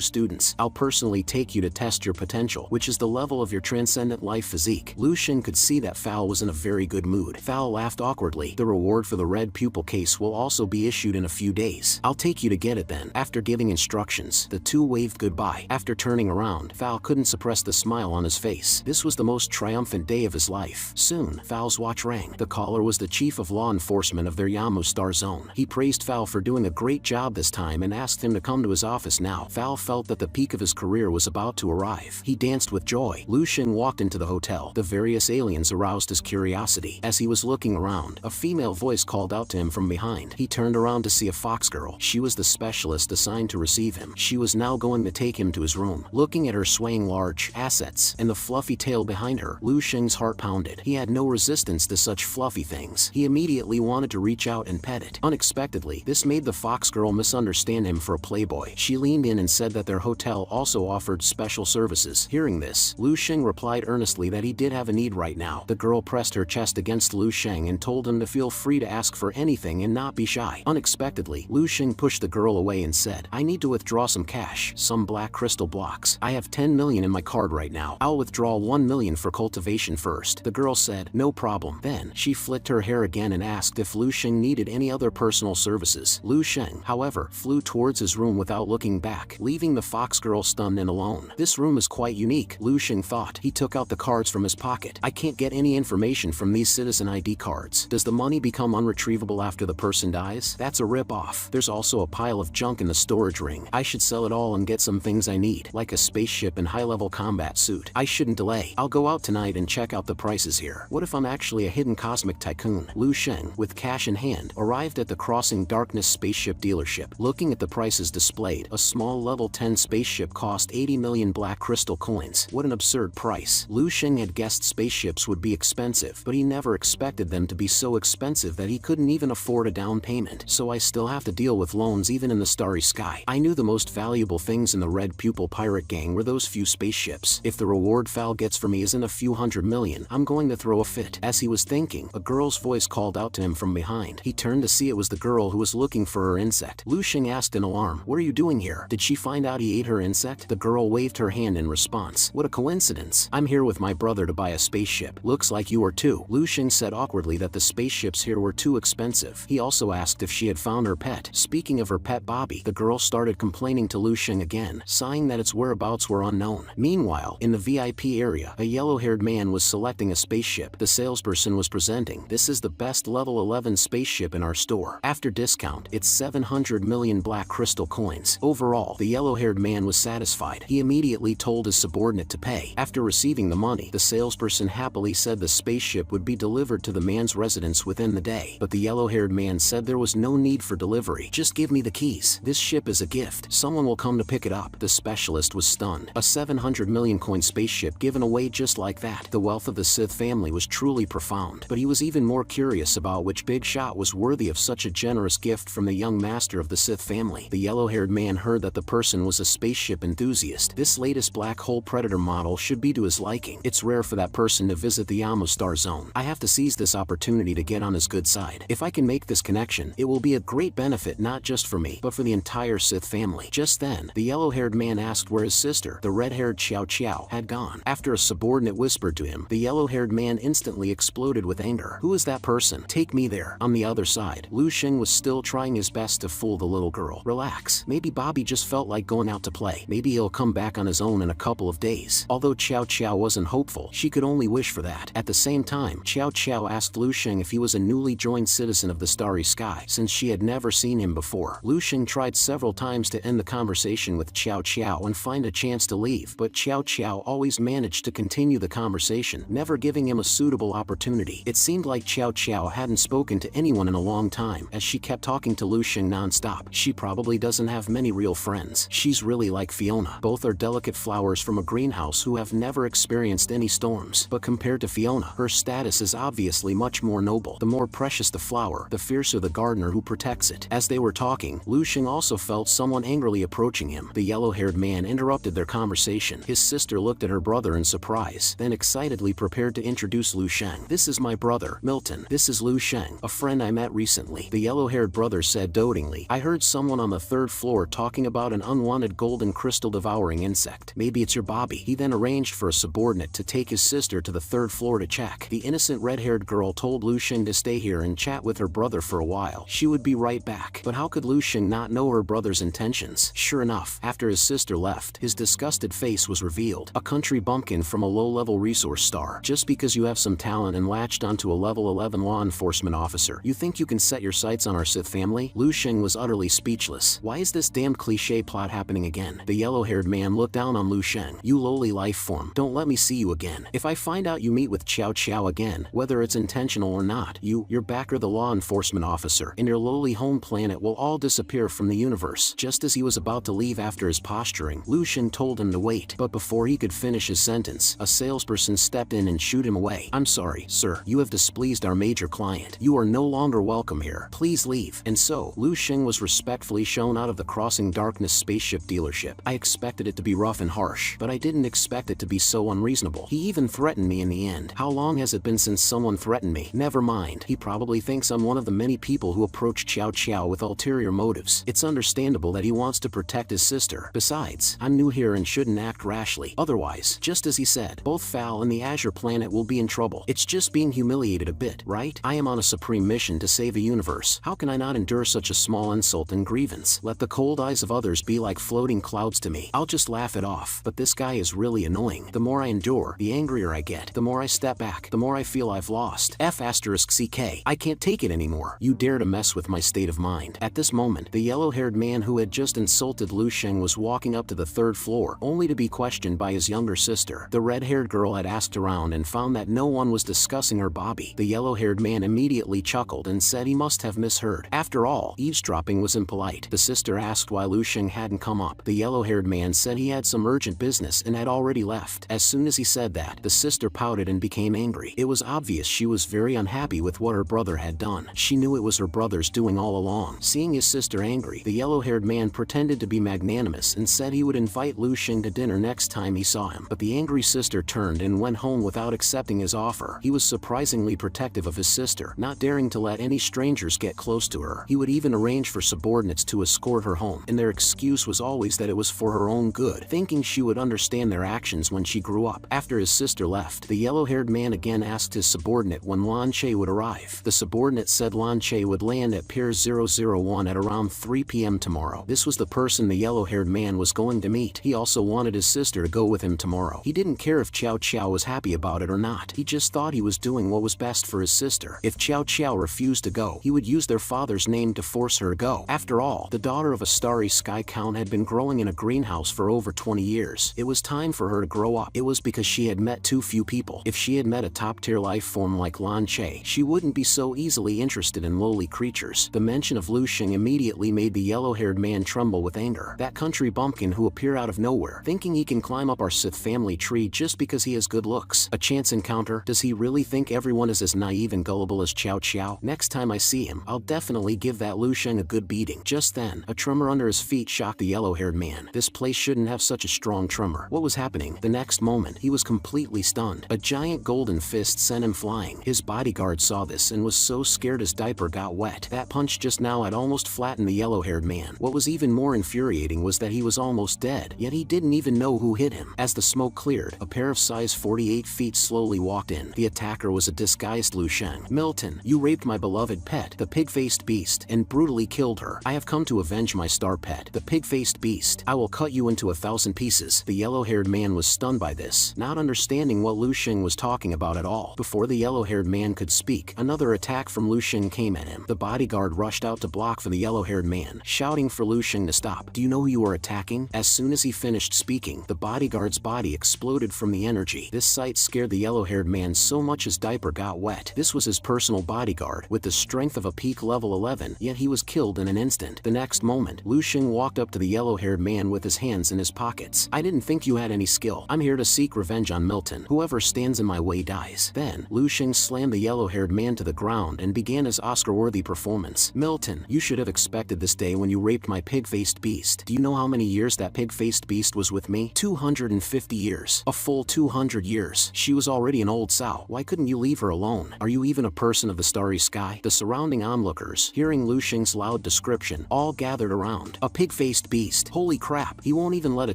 Speaker 1: students. I'll personally take you to test your potential, which is the level of your Transcendent Life Physique. Lu Xing could see that Fal was in a very good mood. Fal laughed awkwardly. The reward for the red pupil case will also be issued in a few days. I'll take you to get it then. After giving instructions, the two waved goodbye. After turning around, Fal couldn't suppress the smile on his face. This was the most triumphant day of his life. Soon, Fal's watch rang. The caller was the chief of law enforcement of their Yamo Star Zone. He praised Fal for doing a great job this time and asked him to come to his office now. Fal felt that the peak of his career was about to arrive. He danced with joy. Lu Xing walked into the hotel. The various aliens aroused his curiosity. As he was looking around, a female voice called out to him from behind. He turned around to see a fox girl. She was the specialist assigned to receive him. She was now going to take him to his room. Looking at her swaying large assets and the fluffy tail behind her, Lu Xing's heart pounded. He had no resistance to such fluffy things. He immediately wanted to reach out and pet it. Unexpectedly, this made the fox girl misunderstand him for a playboy. She leaned in and said that their hotel also offered special services. Hearing this, Lu Xing replied earnestly that he did have a need right now. The girl pressed her chest against Lu Xing and told him to feel free to ask for anything and not be shy. Unexpectedly, Lu Xing pushed the girl away and said, I need to withdraw some cash, some black crystal blocks. I have 10 million in my card right now. I'll withdraw 1 million for cultivation first. The girl said, no problem. Then, she flicked her hair again and asked if Lu Xing needed any other personal services. Lu Xing, however, flew towards his room without looking back, leaving the fox girl stunned and alone. This room is quite unique, Lu Xing thought. He took out the cards from his pocket. I can't get any information from these citizen ID cards. Does the money become unretrievable after the person dies? That's a rip-off. There's also a pile of junk in the storage ring. I should sell it all and get some things I need, like a spaceship and high-level combat suit. I shouldn't delay. I'll go out tonight and check out the prices here. What if I'm actually a hidden cosmic tycoon? Lu Xing, with cash in hand, arrived at the Crossing Darkness spaceship dealership. Looking at the prices displayed, a small level 10 spaceship cost 80 million black crystal coins. What an absurd price. Lu Xing had guessed spaceships would be expensive, but he never expected them to be so expensive that he couldn't even afford a down payment. So I still have to deal with loans even in the starry sky. I knew the most valuable things in the Red Pupil pirate gang were those few spaceships. If the reward Fal gets for me isn't a few hundred million, I'm going to throw a fit. As he was thinking, a girl's voice called out to him from behind. He turned to see it was the girl who was looking for her insect. Lu Xing asked in alarm, what are you doing here? Did she find out he ate her insect? The girl waved her hand in response. What a coincidence. I'm here with my brother to buy a spaceship. Looks like you are too. Lu Xing said awkwardly that the spaceships here were too expensive. He also asked if she had found her pet. Speaking of her pet Bobby, the girl started complaining to Lu Xing again, sighing that its whereabouts were unknown. Meanwhile, in the VIP area, a yellow-haired man was selecting a spaceship. The salesperson was presenting. This is the best level 11 spaceship in our store. After discount, it's 700 million black crystal coins. Overall, the yellow-haired man was satisfied. He immediately told his subordinate to pay. After receiving the money, the salesperson happily said the spaceship would be delivered to the man's residence within the day. But the yellow-haired man said there was no need for delivery. Just give me the keys. This ship is a gift. Someone will come to pick it up. The specialist was stunned. A 700 million coin spaceship given away just like that. The wealth of the Sith family was truly profound. But he was even more curious about which big shot was worthy of such a generous gift from the young master of the Sith family. The yellow-haired man heard that the person was a spaceship enthusiast. This latest black hole predator model should be to his liking. It's rare for that person to visit the Yamu Star Zone. I have to seize this opportunity to get on his good side. If I can make this connection, it will be a great benefit not just for me, but for the entire Sith family. Just then, the yellow-haired man asked where his sister, the red-haired Xiao Qiao, had gone. After a subordinate whispered to him, the yellow-haired man instantly exploded with anger. Who is that person? Take me there. On the other side, Lu Xing was still trying his best to fool the little girl. Relax. Maybe Bobby just felt like going out to play. Maybe he'll come back on his own in a couple of days. Although Xiao Qiao wasn't hopeful, she could only wish for that. At the same time, Xiao Qiao asked Lu Xing if he was a newly joined citizen of the Starry Sky, since she had never seen him before. Lu Xing tried several times to end the conversation with Xiao Qiao and find a chance to leave, but Xiao Qiao always managed to continue the conversation, never giving him a suitable opportunity. It seemed like Xiao Qiao hadn't spoken to anyone in a long time, as she kept talking to Lu Xing non-stop. She probably doesn't have many real friends. She's really like Fiona. Both are delicate flowers from a greenhouse who have never experienced any storms. But compared to Fiona, her status is obviously much more noble. The more precious the flower, the fiercer the gardener who protects it. As they were talking, Lu Xing also felt someone angrily approaching him. The yellow-haired man interrupted their conversation. His sister looked at her brother in surprise, then excitedly prepared to introduce Lu Xing. This is my brother, Milton. This is Lu Xing, a friend I met recently. The yellow-haired brother said dotingly, I heard someone on the third floor talking about an unwanted golden crystal devouring insect. Maybe it's your Bobby. He then arranged for a subordinate to take his sister to the third floor to check. The innocent red-haired girl told Lu Xing to stay here and chat with her brother for a while. She would be right back. But how could Lu Xing not know her brother's intentions? Sure enough, after his sister left, his disgusted face was revealed. A country bumpkin from a low-level resource star. Just because you have some talent and latched onto a level 11 law enforcement officer, you think you can set your sights on our Sith family? Lu Xing was utterly speechless. Why is this damned cliché plot happening again? The yellow-haired man looked down on Lu Xing. You lowly life form, don't let me see you again. If I find out you meet with Xiao Qiao again, whether it's intentional or not, your backer, the law enforcement officer, and your lowly home planet will all disappear from the universe. Just as he was about to leave after his posturing, Lu Xing told him to wait. But before he could finish his sentence, a salesperson stepped in and shooed him away. I'm sorry, sir. You have displeased our major client. You are no longer welcome here. Please leave. And so, Lu Xing was respectfully shown out of the Crossing Darkness spaceship dealership. I expected it to be rough and harsh, but I didn't expect it to be so unreasonable. He even threatened me in the end. How long has it been since someone threatened me? Never mind. He probably thinks I'm one of the many people who approach Xiao Qiao with ulterior motives. It's understandable that he wants to protect his sister. Besides, I'm new here and shouldn't act rashly. Otherwise, just as he said, both Fal and the Azure Planet will be in trouble. It's just being humiliated a bit, right? I am on a supreme mission to save a universe. How can I not endure such a small insult and grievance? Let the cold eyes of others be like floating clouds to me. I'll just laugh it off. But this guy is really annoying. The more I endure, the angrier I get. The more I step back, the more I feel I've lost. F***CK. I can't take it anymore. You dare to mess with my state of mind. At this moment, the yellow-haired man who had just insulted Lu Xing was walking up to the third floor, only to be questioned by his younger sister. The red-haired girl had asked around and found that no one was discussing her Bobby. The yellow-haired man immediately chuckled and said he must have misheard. After all, eavesdropping was impolite. The sister asked why Lu Xing hadn't come up. The yellow-haired man said he had some urgent business and had already left. As soon as he said that, the sister pouted and became angry. It was obvious she was very unhappy with what her brother had done. She knew it was her brother's doing all along. Seeing his sister angry, the yellow-haired man pretended to be magnanimous and said he would invite Lu Xing to dinner next time he saw him. But the angry sister turned and went home without accepting his offer. He was surprisingly protective of his sister, not daring to let any strangers get close to her. He would even arrange for subordinates to escort her home, and their excuse was always that it was for her own good, thinking she would understand their actions when she grew up. After his sister left, the yellow-haired man again asked his subordinate when Lan Che would arrive. The subordinate said Lan Che would land at Pier 001 at around 3 p.m. tomorrow. This was the person the yellow-haired man was going to meet. He also wanted his sister to go with him tomorrow. He didn't care if Xiao Qiao was happy about it or not. He just thought he was doing what was best for his sister. sister. If Qiao Qiao refused to go, he would use their father's name to force her to go. After all, the daughter of a starry sky count had been growing in a greenhouse for over 20 years. It was time for her to grow up. It was because she had met too few people. If she had met a top-tier life form like Lan Che, she wouldn't be so easily interested in lowly creatures. The mention of Lu Xing immediately made the yellow-haired man tremble with anger. That country bumpkin who appeared out of nowhere, thinking he can climb up our Sith family tree just because he has good looks. A chance encounter? Does he really think everyone is as naive and gullible as Qiao Qiao? Next time I see him, I'll definitely give that Lu Xing a good beating. Just then, a tremor under his feet shocked the yellow-haired man. This place shouldn't have such a strong tremor. What was happening? The next moment, he was completely stunned. A giant golden fist sent him flying. His bodyguard saw this and was so scared his diaper got wet. That punch just now had almost flattened the yellow-haired man. What was even more infuriating was that he was almost dead, yet he didn't even know who hit him. As the smoke cleared, a pair of size 48 feet slowly walked in. The attacker was a disguised Lu Xing. Milton, you raped my beloved pet, the pig-faced beast, and brutally killed her. I have come to avenge my star pet, the pig-faced beast. I will cut you into 1,000 pieces. The yellow-haired man was stunned by this, not understanding what Lu Xing was talking about at all. Before the yellow-haired man could speak, another attack from Lu Xing came at him. The bodyguard rushed out to block for the yellow-haired man, shouting for Lu Xing to stop. Do you know who you are attacking? As soon as he finished speaking, the bodyguard's body exploded from the energy. This sight scared the yellow-haired man so much his diaper got wet. This was his personal bodyguard, with the strength of a peak level 11, yet he was killed in an instant. The next moment, Lu Xing walked up to the yellow-haired man with his hands in his pockets. I didn't think you had any skill. I'm here to seek revenge on Milton. Whoever stands in my way dies. Then, Lu Xing slammed the yellow-haired man to the ground and began his Oscar-worthy performance. Milton, you should have expected this day when you raped my pig-faced beast. Do you know how many years that pig-faced beast was with me? 250 years. A full 200 years. She was already an old sow. Why couldn't you leave her alone? Are you even a person of the starry sky? The surrounding onlookers, hearing Lu Xing's loud description, all gathered around. A pig-faced beast. Holy crap, he won't even let a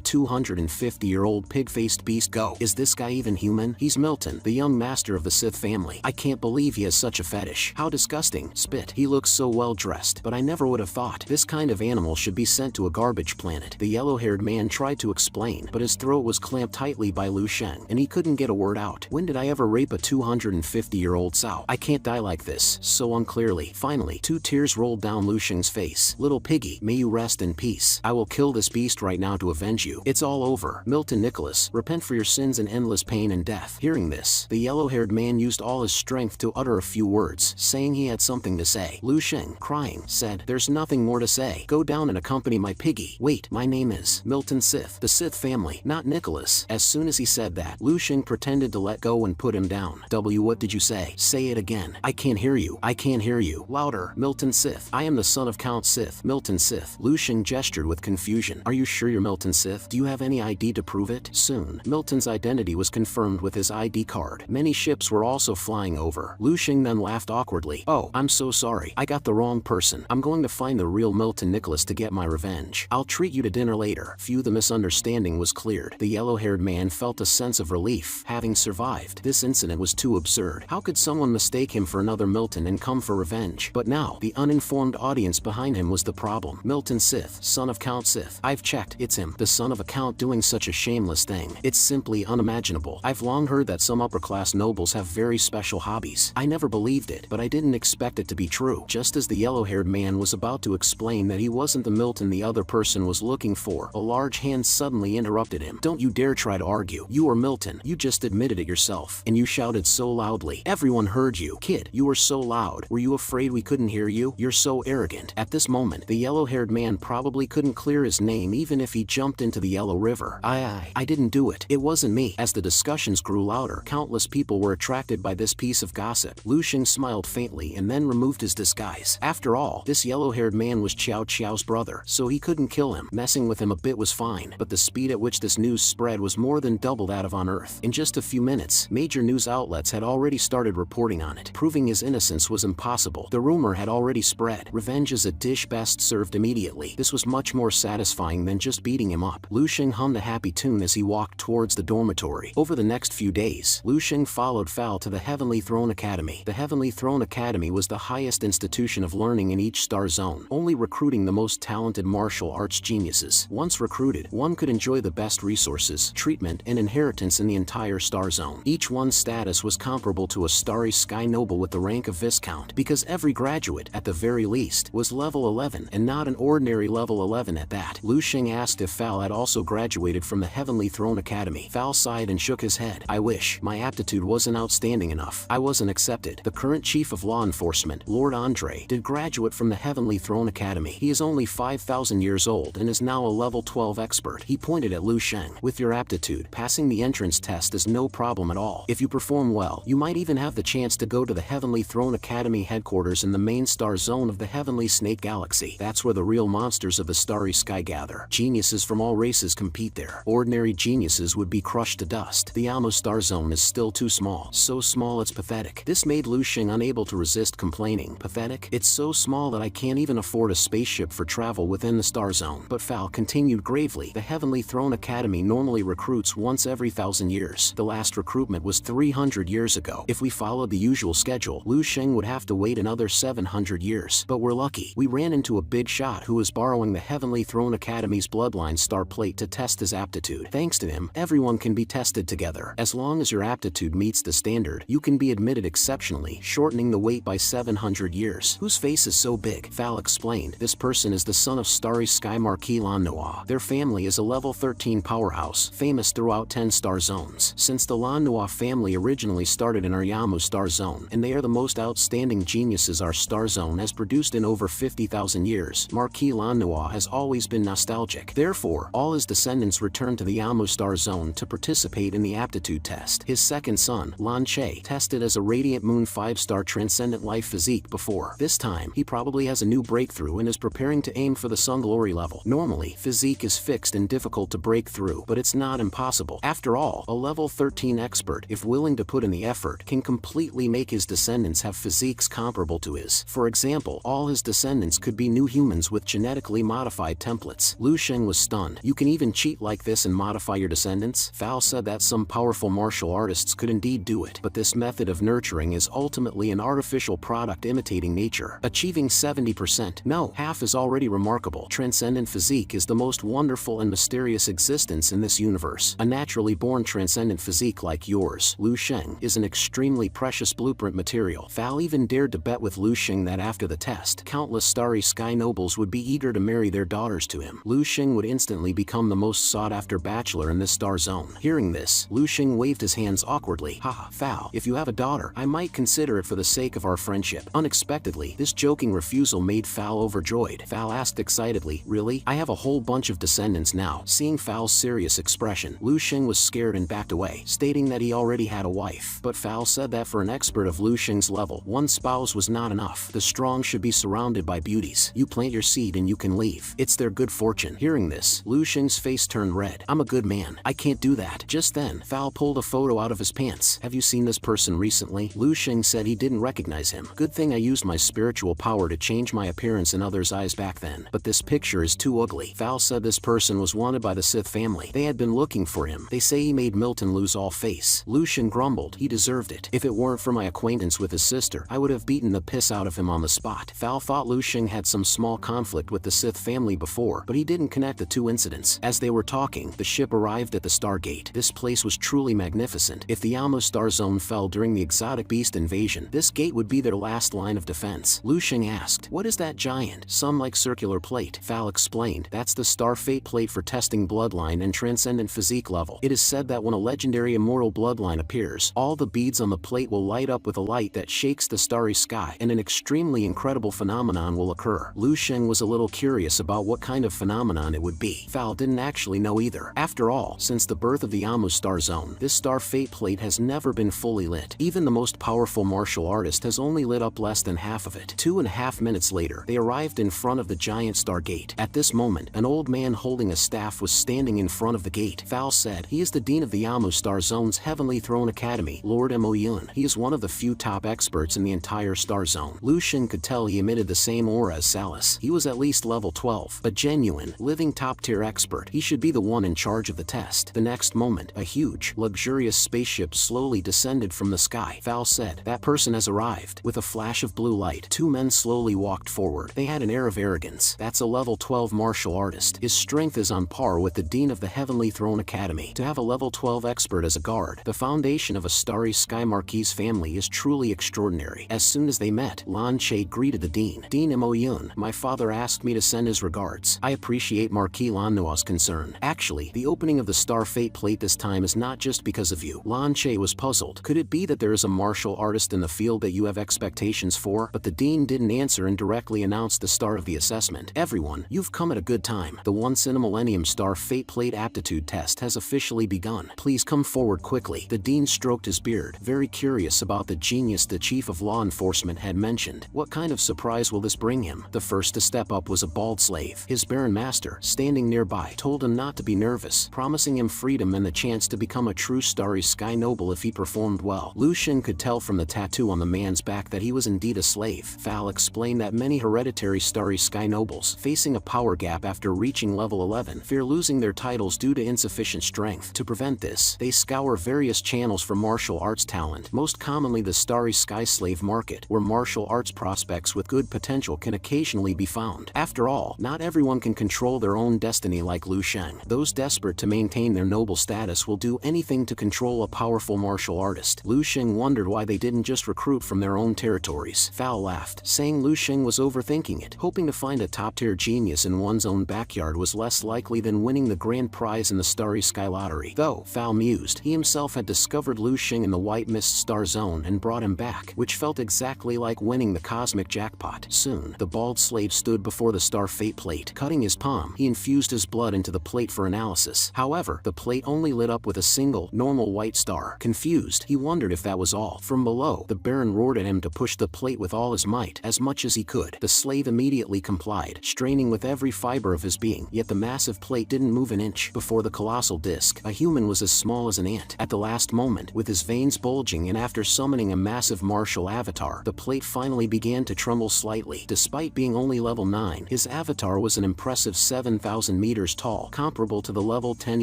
Speaker 1: 250-year-old pig-faced beast go. Is this guy even human? He's Milton, the young master of the Sith family. I can't believe he has such a fetish. How disgusting. Spit. He looks so well dressed, but I never would have thought. This kind of animal should be sent to a garbage planet. The yellow-haired man tried to explain, but his throat was clamped tightly by Lu Xing, and he couldn't get a word out. When did I ever rape a 250-year-old sow? I can't die like this, so unclearly. Finally, 2 tears rolled down Lu Xing's face. Little piggy, may you rest in peace. I will kill this beast right now to avenge you. It's all over. Milton Nicholas, repent for your sins and endless pain and death. Hearing this, the yellow-haired man used all his strength to utter a few words, saying he had something to say. Lu Xing, crying, said, there's nothing more to say. Go down and accompany my piggy. Wait, my name is Milton Sith, the Sith family, not Nicholas. As soon as he said that, Lu Xing pretended to let go and put him down. What did you say? Say it again. I can't hear you. I can't hear you. Louder. Milton Sith. I am the son of Count Sith. Milton Sith. Lu Xing gestured with confusion. Are you sure you're Milton Sith? Do you have any ID to prove it? Soon, Milton's identity was confirmed with his ID card. Many ships were also flying over. Lu Xing then laughed awkwardly. Oh, I'm so sorry. I got the wrong person. I'm going to find the real Milton Nicholas to get my revenge. I'll treat you to dinner later. Phew, the misunderstanding was cleared. The yellow-haired man felt a sense of relief, having survived. This incident was too absurd. How could someone mistake him for another Milton and come for revenge? But now, the uninformed audience behind him was the problem. Milton Sith, son of Count Sith. I've checked. It's him, the son of a count, doing such a shameless thing. It's simply unimaginable. I've long heard that some upper-class nobles have very special hobbies. I never believed it, but I didn't expect it to be true. Just as the yellow-haired man was about to explain that he wasn't the Milton the other person was looking for, a large hand suddenly interrupted him. Don't you dare try to argue. You are Milton. You just admitted it yourself. And you shouted so loudly. Everyone heard you. Kid, you were so loud. Were you afraid we couldn't hear you? You're so arrogant. At this moment, the yellow-haired man probably couldn't clear his name even if he jumped into the Yellow River. I didn't do it. It wasn't me. As the discussions grew louder, countless people were attracted by this piece of gossip. Lu Xing smiled faintly and then removed his disguise. After all, this yellow-haired man was Qiao Qiao's brother, so he couldn't kill him. Messing with him a bit was fine, but the speed at which this news spread was more than double that of on Earth. In just a few minutes, major news outlets had already started reporting on it. Proving his innocence was impossible. The rumor had already spread. Revenge is a dish best served immediately. This was much more satisfying than just beating him up. Lu Xing hummed a happy tune as he walked towards the dormitory. Over the next few days, Lu Xing followed Fal to the Heavenly Throne Academy. The Heavenly Throne Academy was the highest institution of learning in each star zone, only recruiting the most talented martial arts geniuses. Once recruited, one could enjoy the best resources, treatment, and inheritance in the entire star zone. Each one's status was comparable to a starry Sky noble with the rank of Viscount, because every graduate, at the very least, was level 11, and not an ordinary level 11 at that. Lu Sheng asked if Fal had also graduated from the Heavenly Throne Academy. Fal sighed and shook his head. I wish my aptitude wasn't outstanding enough. I wasn't accepted. The current chief of law enforcement, Lord Andre, did graduate from the Heavenly Throne Academy. He is only 5,000 years old and is now a level 12 expert. He pointed at Lu Sheng. With your aptitude, passing the entrance test is no problem at all. If you perform well, you might even have the chance to go to the Heavenly Throne Academy headquarters in the main star zone of the Heavenly Snake Galaxy. That's where the real monsters of the starry sky gather. Geniuses from all races compete there. Ordinary geniuses would be crushed to dust. The Amo Star Zone is still too small. So small it's pathetic. This made Lu Sheng unable to resist complaining. Pathetic? It's so small that I can't even afford a spaceship for travel within the Star Zone. But Fal continued gravely. The Heavenly Throne Academy normally recruits once every 1,000 years. The last recruitment was 300 years ago. If we followed the usual schedule, Lu Sheng would have to wait another 700 years. But we're lucky. We ran into a big shot who was borrowing the Heavenly Throne Academy's bloodline star plate to test his aptitude. Thanks to him, everyone can be tested together. As long as your aptitude meets the standard, you can be admitted exceptionally, shortening the wait by 700 years. Whose face is so big? Fal explained. This person is the son of Starry Sky Marquis Manhwa. Their family is a level 13 powerhouse, famous throughout 10 star zones. Since the Manhwa family originally started in our Yamu star zone, and they are the most outstanding geniuses our star zone has produced in over 50,000 years, Marquis Manhwa has always been nostalgic. Therefore, all his descendants returned to the Yamu star zone to participate in the aptitude test. His second son, Lan Che, tested as a Radiant Moon 5-star transcendent life physique before. This time, he probably has a new breakthrough and is preparing to aim for the Sun Glory level. Normally, physique is fixed and difficult to break through, but it's not impossible. After all, a level 13 expert, if willing to put in the effort, can completely make his descendants have physiques comparable to his. For example, all his descendants could be new humans with genetically modified templates. Lu Sheng was stunned. You can even cheat like this and modify your descendants? Fal said that some powerful martial artists could indeed do it, but this method of nurturing is ultimately an artificial product imitating nature. Achieving 70%, no, half is already remarkable. Transcendent physique is the most wonderful and mysterious existence in this universe. A naturally born transcendent physique like yours, Lu Sheng, is an extremely precious blueprint material. Fal even dared to bet with Lu Sheng that after the test, countless starry sky nobles would be eager to marry their daughters to him. Lu Sheng would instantly become the most sought-after bachelor in this star zone. Hearing this, Lu Sheng waved his hands awkwardly. Haha, Fal, if you have a daughter, I might consider it for the sake of our friendship. Unexpectedly, this joking refusal made Fal overjoyed. Fal asked excitedly, really? I have a whole bunch of descendants now. Seeing Fal's serious expression, Lu Sheng was scared and backed away, stating that he already had a wife. But Fal said that for an expert of Lu Sheng's level, one spouse was not enough. The strong should be surrounded by beauties. You plant your seed and you can leave. It's their good fortune. Hearing this, Lu Sheng's face turned red. I'm a good man. I can't do that. Just then, Fal pulled a photo out of his pants. Have you seen this person recently? Lu Sheng said he didn't recognize him. Good thing I used my spiritual power to change my appearance in others' eyes back then. But this picture is too ugly. Fal said this person was wanted by the Sith family. They had been looking for him. They say he made Milton lose all face. Lu Sheng grumbled. He deserved it. If it weren't for my acquaintance with his sister, I would have beaten the piss out of him on the spot. Fal thought Lu Sheng had some small conflict with the Sith family before, but he didn't connect the two incidents. As they were talking, the ship arrived at the Stargate. This place was truly magnificent. If the Alma Star Zone fell during the exotic beast invasion, this gate would be their last line of defense. Lu Sheng asked, what is that giant, sun-like circular plate? Fal explained, that's the Star Fate plate for testing bloodline and transcendent physique level. It is said that when a legendary immortal bloodline appears, all the beads on the plate will light up with a light that shakes the starry sky, and an extremely incredible phenomenon will occur. Lu Sheng was a little curious about what kind of phenomenon it would be. Fal didn't actually know either. After all, since the birth of the Amu Star Zone, this Star Fate plate has never been fully lit. Even the most powerful martial artist has only lit up less than half of it. 2.5 minutes later, they arrived in front of the giant Star Gate. At this moment, an old man holding a staff was standing in front of the gate. Fal said, he is the Dean of the Amu Star Zone's Heavenly Throne Academy, Lord Mo Yun. He is one of the few top experts in the entire Star Zone. Lu Sheng could tell he emitted the same aura as Salus. He was at least level 12, a genuine, living top-tier expert. He should be the one in charge of the test. The next moment, a huge, luxurious spaceship slowly descended from the sky. Fal said, that person has arrived. With a flash of blue light, two men slowly walked forward. They had an air of arrogance. That's a level 12 martial artist. His strength is on par with the Dean of the Heavenly Throne Academy. To have a level 12 expert as a guard, the foundation of a starry sky marquis family family is truly extraordinary. As soon as they met, Lan Che greeted the Dean. Dean Mo Yun, my father asked me to send his regards. I appreciate Marquis Lan Noa's concern. Actually, the opening of the Star Fate plate this time is not just because of you. Lan Che was puzzled. Could it be that there is a martial artist in the field that you have expectations for? But the Dean didn't answer and directly announced the start of the assessment. Everyone, you've come at a good time. The once in a millennium Star Fate plate aptitude test has officially begun. Please come forward quickly. The Dean stroked his beard, very curious about the genius the chief of law enforcement had mentioned. What kind of surprise will this bring him? The first to step up was a bald slave. His Baron Master, standing nearby, told him not to be nervous, promising him freedom and the chance to become a true starry sky noble if he performed well. Lu Xing could tell from the tattoo on the man's back that he was indeed a slave. Fal explained that many hereditary starry sky nobles, facing a power gap after reaching level 11, fear losing their titles due to insufficient strength. To prevent this, they scour various channels for martial arts talent, most commonly the starry sky slave market, where martial arts prospects with good potential can occasionally be found. After all, not everyone can control their own destiny like Lu Sheng. Those desperate to maintain their noble status will do anything to control a powerful martial artist. Lu Sheng wondered why they didn't just recruit from their own territories. Fal laughed, saying Lu Sheng was overthinking it. Hoping to find a top-tier genius in one's own backyard was less likely than winning the grand prize in the Starry Sky Lottery. Though, Fal mused, he himself had discovered Lu Sheng in the White Mist Star Zone and brought him back, which felt exactly like winning the cosmic jackpot. Soon, the bald slave stood before the Star Fate plate. Cutting his palm, he infused his blood into the plate for analysis. However, the plate only lit up with a single, normal white star. Confused, he wondered if that was all. From below, the Baron roared at him to push the plate with all his might, as much as he could. The slave immediately complied, straining with every fiber of his being. Yet the massive plate didn't move an inch. Before the colossal disc, a human was as small as an ant. At the last moment, with his veins bulging and after summoning a massive martial avatar, the plate finally began to tremble slightly. Despite being only level 9, his avatar was an impressive 7,000 meters tall, comparable to the level 10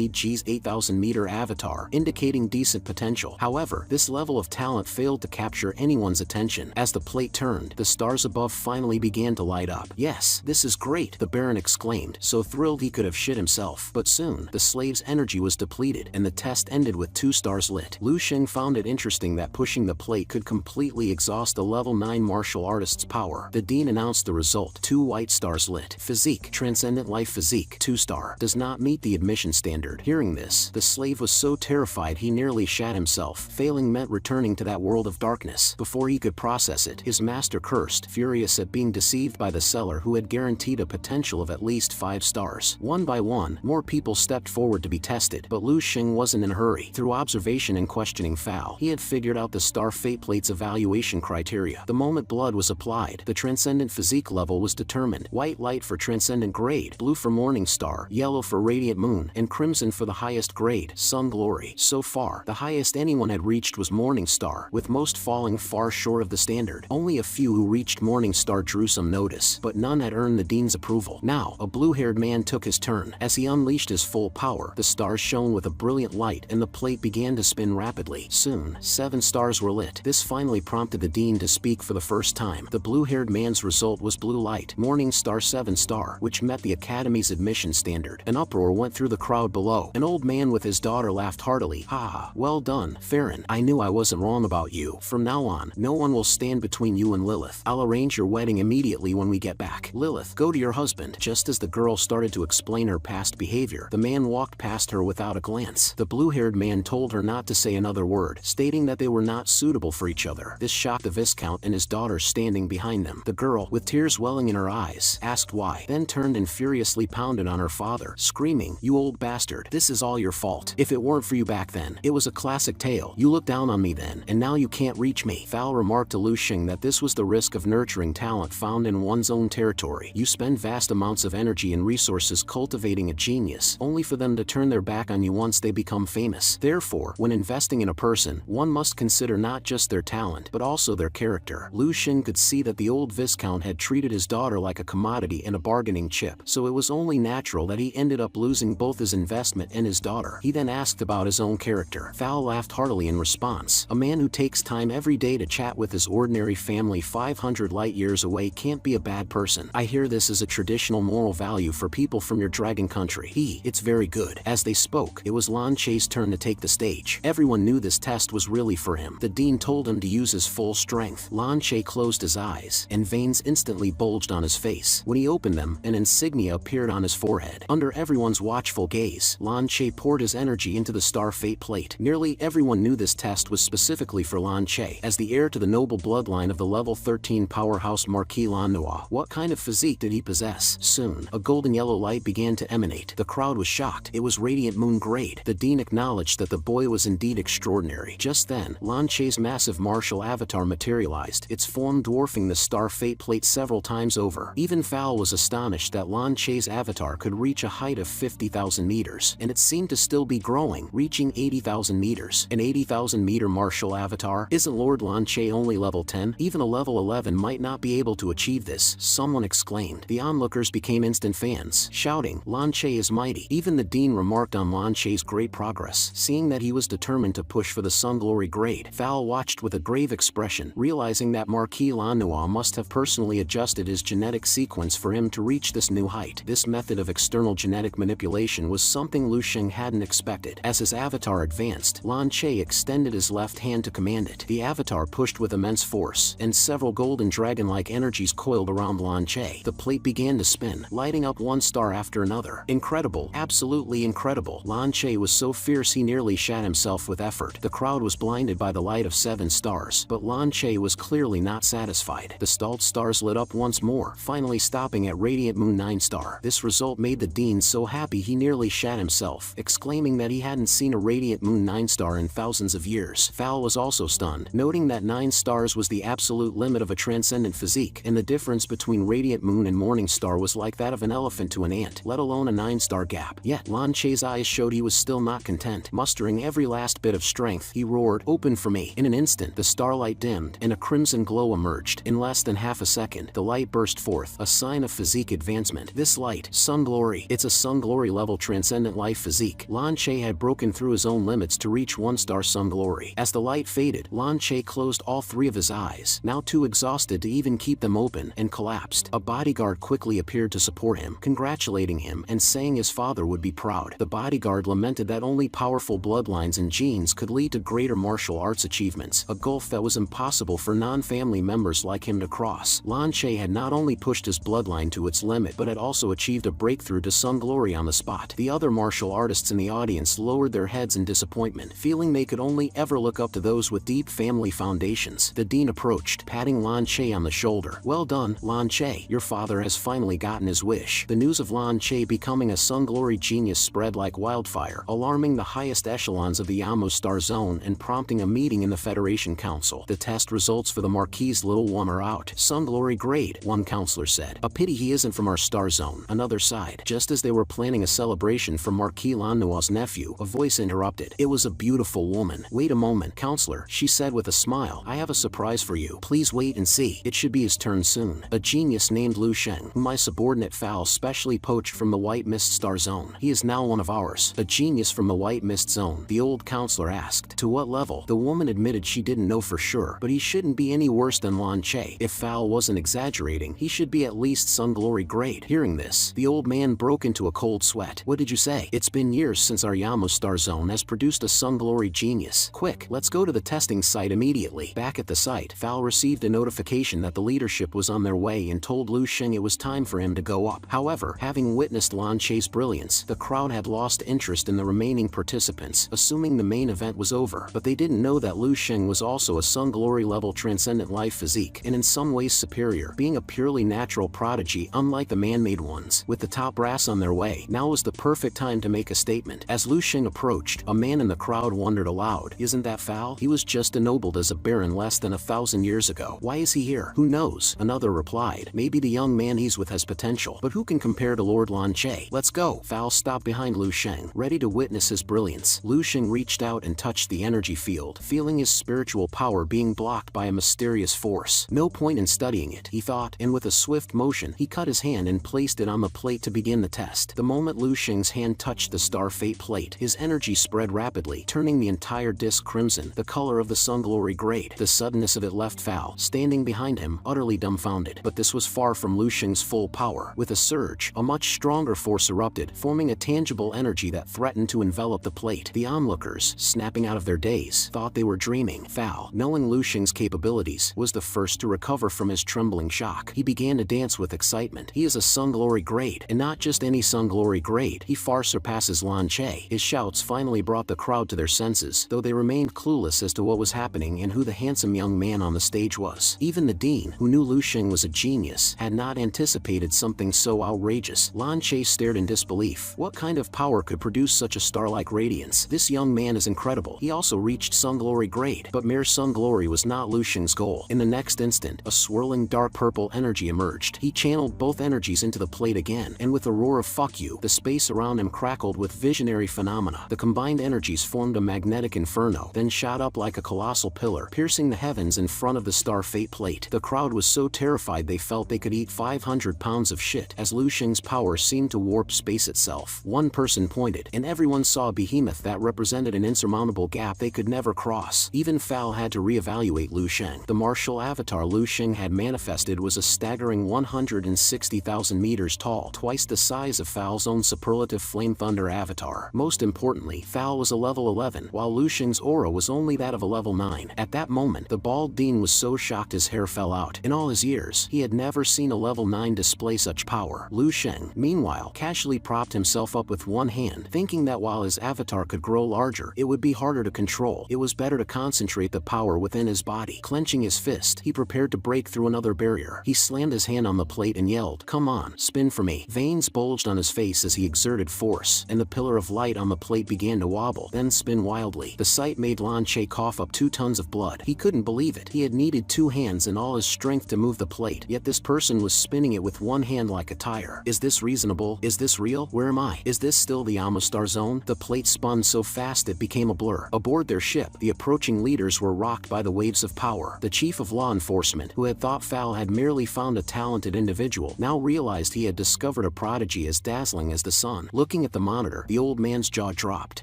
Speaker 1: EG's 8,000 meter avatar, indicating decent potential. However, this level of talent failed to capture anyone's attention. As the plate turned, the stars above finally began to light up. Yes, this is great, the Baron exclaimed, so thrilled he could have shit himself. But soon, the slave's energy was depleted, and the test ended with 2 stars lit. Lu Sheng found it interesting that pushing the plate could completely exhaust a level 9 martial artist's power. The Dean announced the result: 2 white stars lit. Physique, Transcendent Life Physique, 2 star, does not meet the admission standard. Hearing this, the slave was so terrified he nearly shat himself. Failing meant returning to that world of darkness. Before he could process it, his master cursed, furious at being deceived by the seller who had guaranteed a potential of at least 5 stars. One by one, more people stepped forward to be tested, but Lu Xing wasn't in a hurry. Through observation and questioning Fal, he had figured out the Star Fate plate's evaluation criteria. The moment blood was applied, the transcendent physique level was determined: white light for transcendent grade, blue for morning star, yellow for radiant moon, and crimson for the highest grade, sun glory. So far, the highest anyone had reached was morning star, with most falling far short of the standard. Only a few who reached morning star drew some notice, but none had earned the Dean's approval. Now, a blue-haired man took his turn. As he unleashed his full power, the stars shone with a brilliant light and the plate began to spin rapidly. Soon, 7 stars were lit. This finally prompted the Dean to speak for the first time. The blue-haired man's result was blue light, morning star 7 star, which met the Academy's admission standard. An uproar went through the crowd below. An old man with his daughter laughed heartily. Ha! Well done, Farron. I knew I wasn't wrong about you. From now on, no one will stand between you and Lilith. I'll arrange your wedding immediately when we get back. Lilith, go to your husband. Just as the girl started to explain her past behavior, the man walked past her without a glance. The blue-haired man told her not to say another word, stating that they were not suitable for each other. This shocked the Viscount and his daughter standing behind them. The girl, with tears welling in her eyes, asked why, then turned and furiously pounded on her father, screaming, "You old bastard, this is all your fault. If it weren't for you back then, it was a classic tale. You looked down on me then, and now you can't reach me." Fal remarked to Lu Xing that this was the risk of nurturing talent found in one's own territory. You spend vast amounts of energy and resources cultivating a genius, only for them to turn their back on you once they become famous. Therefore, when investing in a person, one must consider not just their talent, but also their character. Lu Xing could see that the old Viscount had treated his daughter like a commodity and a bargaining chip, so it was only natural that he ended up losing both his investment and his daughter. He then asked about his own character. Fal laughed heartily in response. A man who takes time every day to chat with his ordinary family 500 light years away can't be a bad person. I hear this is a traditional moral value for people from your dragon country. It's very good. As they spoke, it was Lan Che's turn to take the stage. Everyone knew this test was really for him. him. The dean told him to use his full strength. Lan Che closed his eyes, and veins instantly bulged on his face. When he opened them, an insignia appeared on his forehead. Under everyone's watchful gaze, Lan Che poured his energy into the star fate plate. Nearly everyone knew this test was specifically for Lan Che, as the heir to the noble bloodline of the level 13 powerhouse Marquis Manhwa. What kind of physique did he possess? Soon, a golden yellow light began to emanate. The crowd was shocked. It was radiant moon grade. The dean acknowledged that the boy was indeed extraordinary. Just then, Lan Che's massive martial avatar materialized, its form dwarfing the star fate plate several times over. Even Fowl was astonished that Lan Che's avatar could reach a height of 50,000 meters, and it seemed to still be growing, reaching 80,000 meters. An 80,000 meter martial avatar? Isn't Lord Lan Che only level 10? Even a level 11 might not be able to achieve this, someone exclaimed. The onlookers became instant fans, shouting, Lan Che is mighty. Even the dean remarked on Lan Che's great progress, seeing that he was determined to push for the Sun Glory grade. Fowl watched with a grave expression, realizing that Marquis Lanua must have personally adjusted his genetic sequence for him to reach this new height. This method of external genetic manipulation was something Lu Sheng hadn't expected. As his avatar advanced, Lan Che extended his left hand to command it. The avatar pushed with immense force, and several golden dragon-like energies coiled around Lan Che. The plate began to spin, lighting up one star after another. Incredible, absolutely incredible. Lan Che was so fierce he nearly shat himself with effort. The crowd was blinded by the light of 7 stars, but Lan Che was clearly not satisfied. The stalled stars lit up once more, finally stopping at radiant moon 9 star. This result made the dean so happy he nearly shat himself, exclaiming that he hadn't seen a radiant moon 9 star in thousands of years. Fowl was also stunned, noting that 9 stars was the absolute limit of a transcendent physique, and the difference between radiant moon and morning star was like that of an elephant to an ant, let alone a 9-star gap. Yet, Lan Che's eyes showed he was still not content. Mustering every last bit of strength, he roared, "Open for me!" In an instant, the starlight dimmed, and a crimson glow emerged. In less than half a second, the light burst forth, a sign of physique advancement. This light, Sun Glory. It's a Sun Glory level transcendent life physique. Lan Che had broken through his own limits to reach 1-star Sun Glory. As the light faded, Lan Che closed all 3 of his eyes, now too exhausted to even keep them open, and collapsed. A bodyguard quickly appeared to support him, congratulating him and saying his father would be proud. The bodyguard lamented that only powerful bloodlines and genes could lead to greater martial arts achievements, a gulf that was impossible for non-family members like him to cross. Lan Che had not only pushed his bloodline to its limit but had also achieved a breakthrough to Sun Glory on the spot. The other martial artists in the audience lowered their heads in disappointment, feeling they could only ever look up to those with deep family foundations. The dean approached, patting Lan Che on the shoulder. "Well done, Lan Che. Your father has finally gotten his wish." The news of Lan Che becoming a Sun Glory genius spread like wildfire, alarming the highest echelons of the Yamo Star Zone and prompting a meeting in the Federation Council. "The test results for the Marquis' little one are out. Sun Glory grade," one counselor said. "A pity he isn't from our star zone," another sighed. Just as they were planning a celebration for Marquis Lanua's nephew, a voice interrupted. It was a beautiful woman. "Wait a moment, counselor," she said with a smile. "I have a surprise for you. Please wait and see. It should be his turn soon." A genius named Lu Sheng, whom my subordinate Fowl specially poached from the White Mist Star Zone. He is now one of ours. A genius from the White Mist Zone, the old counselor asked. To what level? The woman admitted she didn't know for sure, but he shouldn't be any worse than Lan Che. If Fowl wasn't exaggerating, he should be at least Sun Glory grade. Hearing this, the old man broke into a cold sweat. "What did you say?" "It's been years since our Yamo Star Zone has produced a Sun Glory genius. Quick, let's go to the testing site immediately." Back at the site, Fowl received a notification that the leadership was on their way and told Lu Sheng it was time for him to go up. However, having witnessed Lan Che's brilliance, the crowd had lost interest in the remaining participants, assuming the main event was over. But they didn't know that Lu Sheng was also a Sun Glory level transcendent life physique, and in some ways superior, being a purely natural prodigy unlike the man-made ones. With the top brass on their way, now was the perfect time to make a statement. As Lu Sheng approached, a man in the crowd wondered aloud, "Isn't that Fowl? He was just ennobled as a baron less than 1,000 years ago. Why is he here? Who knows?" Another replied, "Maybe the young man he's with has potential, but who can compare to Lord Lan Che? Let's go." Fowl stopped behind Lu Sheng, ready to witness his brilliance. Lu Sheng reached out and touched the energy field, feeling his spiritual power being blocked by a mysterious force. No point in studying it, he thought, and with a swift motion, he cut his hand and placed it on the plate to begin the test. The moment Lu Sheng's hand touched the star fate plate, his energy spread rapidly, turning the entire disc crimson, the color of the Sun Glory grade. The suddenness of it left Fowl, standing behind him, utterly dumbfounded. But this was far from Lu Sheng's full power. With a surge, a much stronger force erupted, forming a tangible energy that threatened to envelop the plate. The onlookers, snapping out of their daze, thought they they were dreaming. Fal, knowing Lu Xing's capabilities, was the first to recover from his trembling shock. He began to dance with excitement. He is a Sun Glory grade, and not just any Sun Glory grade. He far surpasses Lan Che. His shouts finally brought the crowd to their senses, though they remained clueless as to what was happening and who the handsome young man on the stage was. Even the dean, who knew Lu Xing was a genius, had not anticipated something so outrageous. Lan Che stared in disbelief. What kind of power could produce such a star-like radiance? This young man is incredible. He also reached Sun Glory grade, but mere Sun Glory was not Lu Xing's goal. In the next instant, a swirling dark purple energy emerged. He channeled both energies into the plate again, and with a roar of "fuck you," the space around him crackled with visionary phenomena. The combined energies formed a magnetic inferno, then shot up like a colossal pillar, piercing the heavens in front of the Star Fate plate. The crowd was so terrified they felt they could eat 500 pounds of shit, as Lu Xing's power seemed to warp space itself. One person pointed, and everyone saw a behemoth that represented an insurmountable gap they could never cross. Even Fal had to reevaluate Lu Xing. The martial avatar Lu Xing had manifested was a staggering 160,000 meters tall, twice the size of Fal's own superlative Flame Thunder avatar. Most importantly, Fal was a level 11, while Lu Xing's aura was only that of a level 9. At that moment, the bald dean was so shocked his hair fell out. In all his years, he had never seen a level 9 display such power. Lu Xing, meanwhile, casually propped himself up with one hand, thinking that while his avatar could grow larger, it would be harder to control. It was better to concentrate the power within his body. Clenching his fist, he prepared to break through another barrier. He slammed his hand on the plate and yelled, "Come on, spin for me." Veins bulged on his face as he exerted force, and the pillar of light on the plate began to wobble, then spin wildly. The sight made Lan Che cough up 2 tons of blood. He couldn't believe it. He had needed 2 hands and all his strength to move the plate, yet this person was spinning it with one hand like a tire. Is this reasonable? Is this real? Where am I? Is this still the Amastar zone? The plate spun so fast it became a blur. Aboard their ship, the approaching leaders were rocked by the waves of power. The chief of law enforcement, who had thought Fal had merely found a talented individual, now realized he had discovered a prodigy as dazzling as the sun. Looking at the monitor, the old man's jaw dropped.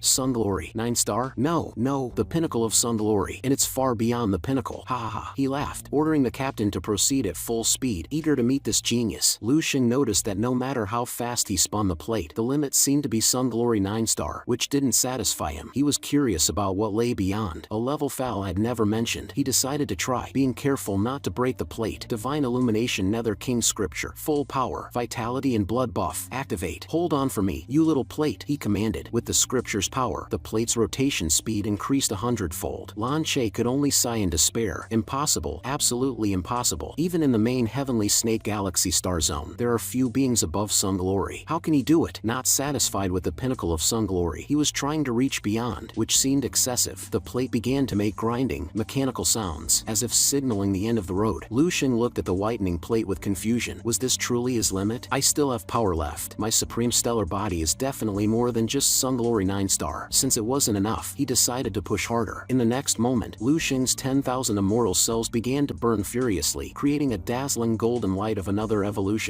Speaker 1: Sun Glory. 9 star? No, the pinnacle of Sun Glory. And it's far beyond the pinnacle. Ha ha ha. He laughed, ordering the captain to proceed at full speed, eager to meet this genius. Lu Xing noticed that no matter how fast he spun the plate, the limit seemed to be Sun Glory 9 star, which didn't satisfy him. He was curious about what lay beyond, a level Fal had never mentioned. He decided to try, being careful not to break the plate. Divine Illumination Nether King Scripture. Full power, vitality and blood buff. Activate. Hold on for me, you little plate, he commanded. With the scripture's power, the plate's rotation speed increased 100-fold. Lan Che could only sigh in despair. Impossible, absolutely impossible. Even in the main heavenly snake galaxy star zone, there are few beings above Sun Glory. How can he do it? Not satisfied with the pinnacle of Sun Glory, he was trying to reach beyond, which seemed excessive. The plate began to make grinding, mechanical sounds, as if signaling the end of the road. Lu Xing looked at the whitening plate with confusion. Was this truly his limit? I still have power left. My supreme stellar body is definitely more than just Sun Glory 9 star. Since it wasn't enough, he decided to push harder. In the next moment, Lu Xing's 10,000 immortal cells began to burn furiously, creating a dazzling golden light of another evolution.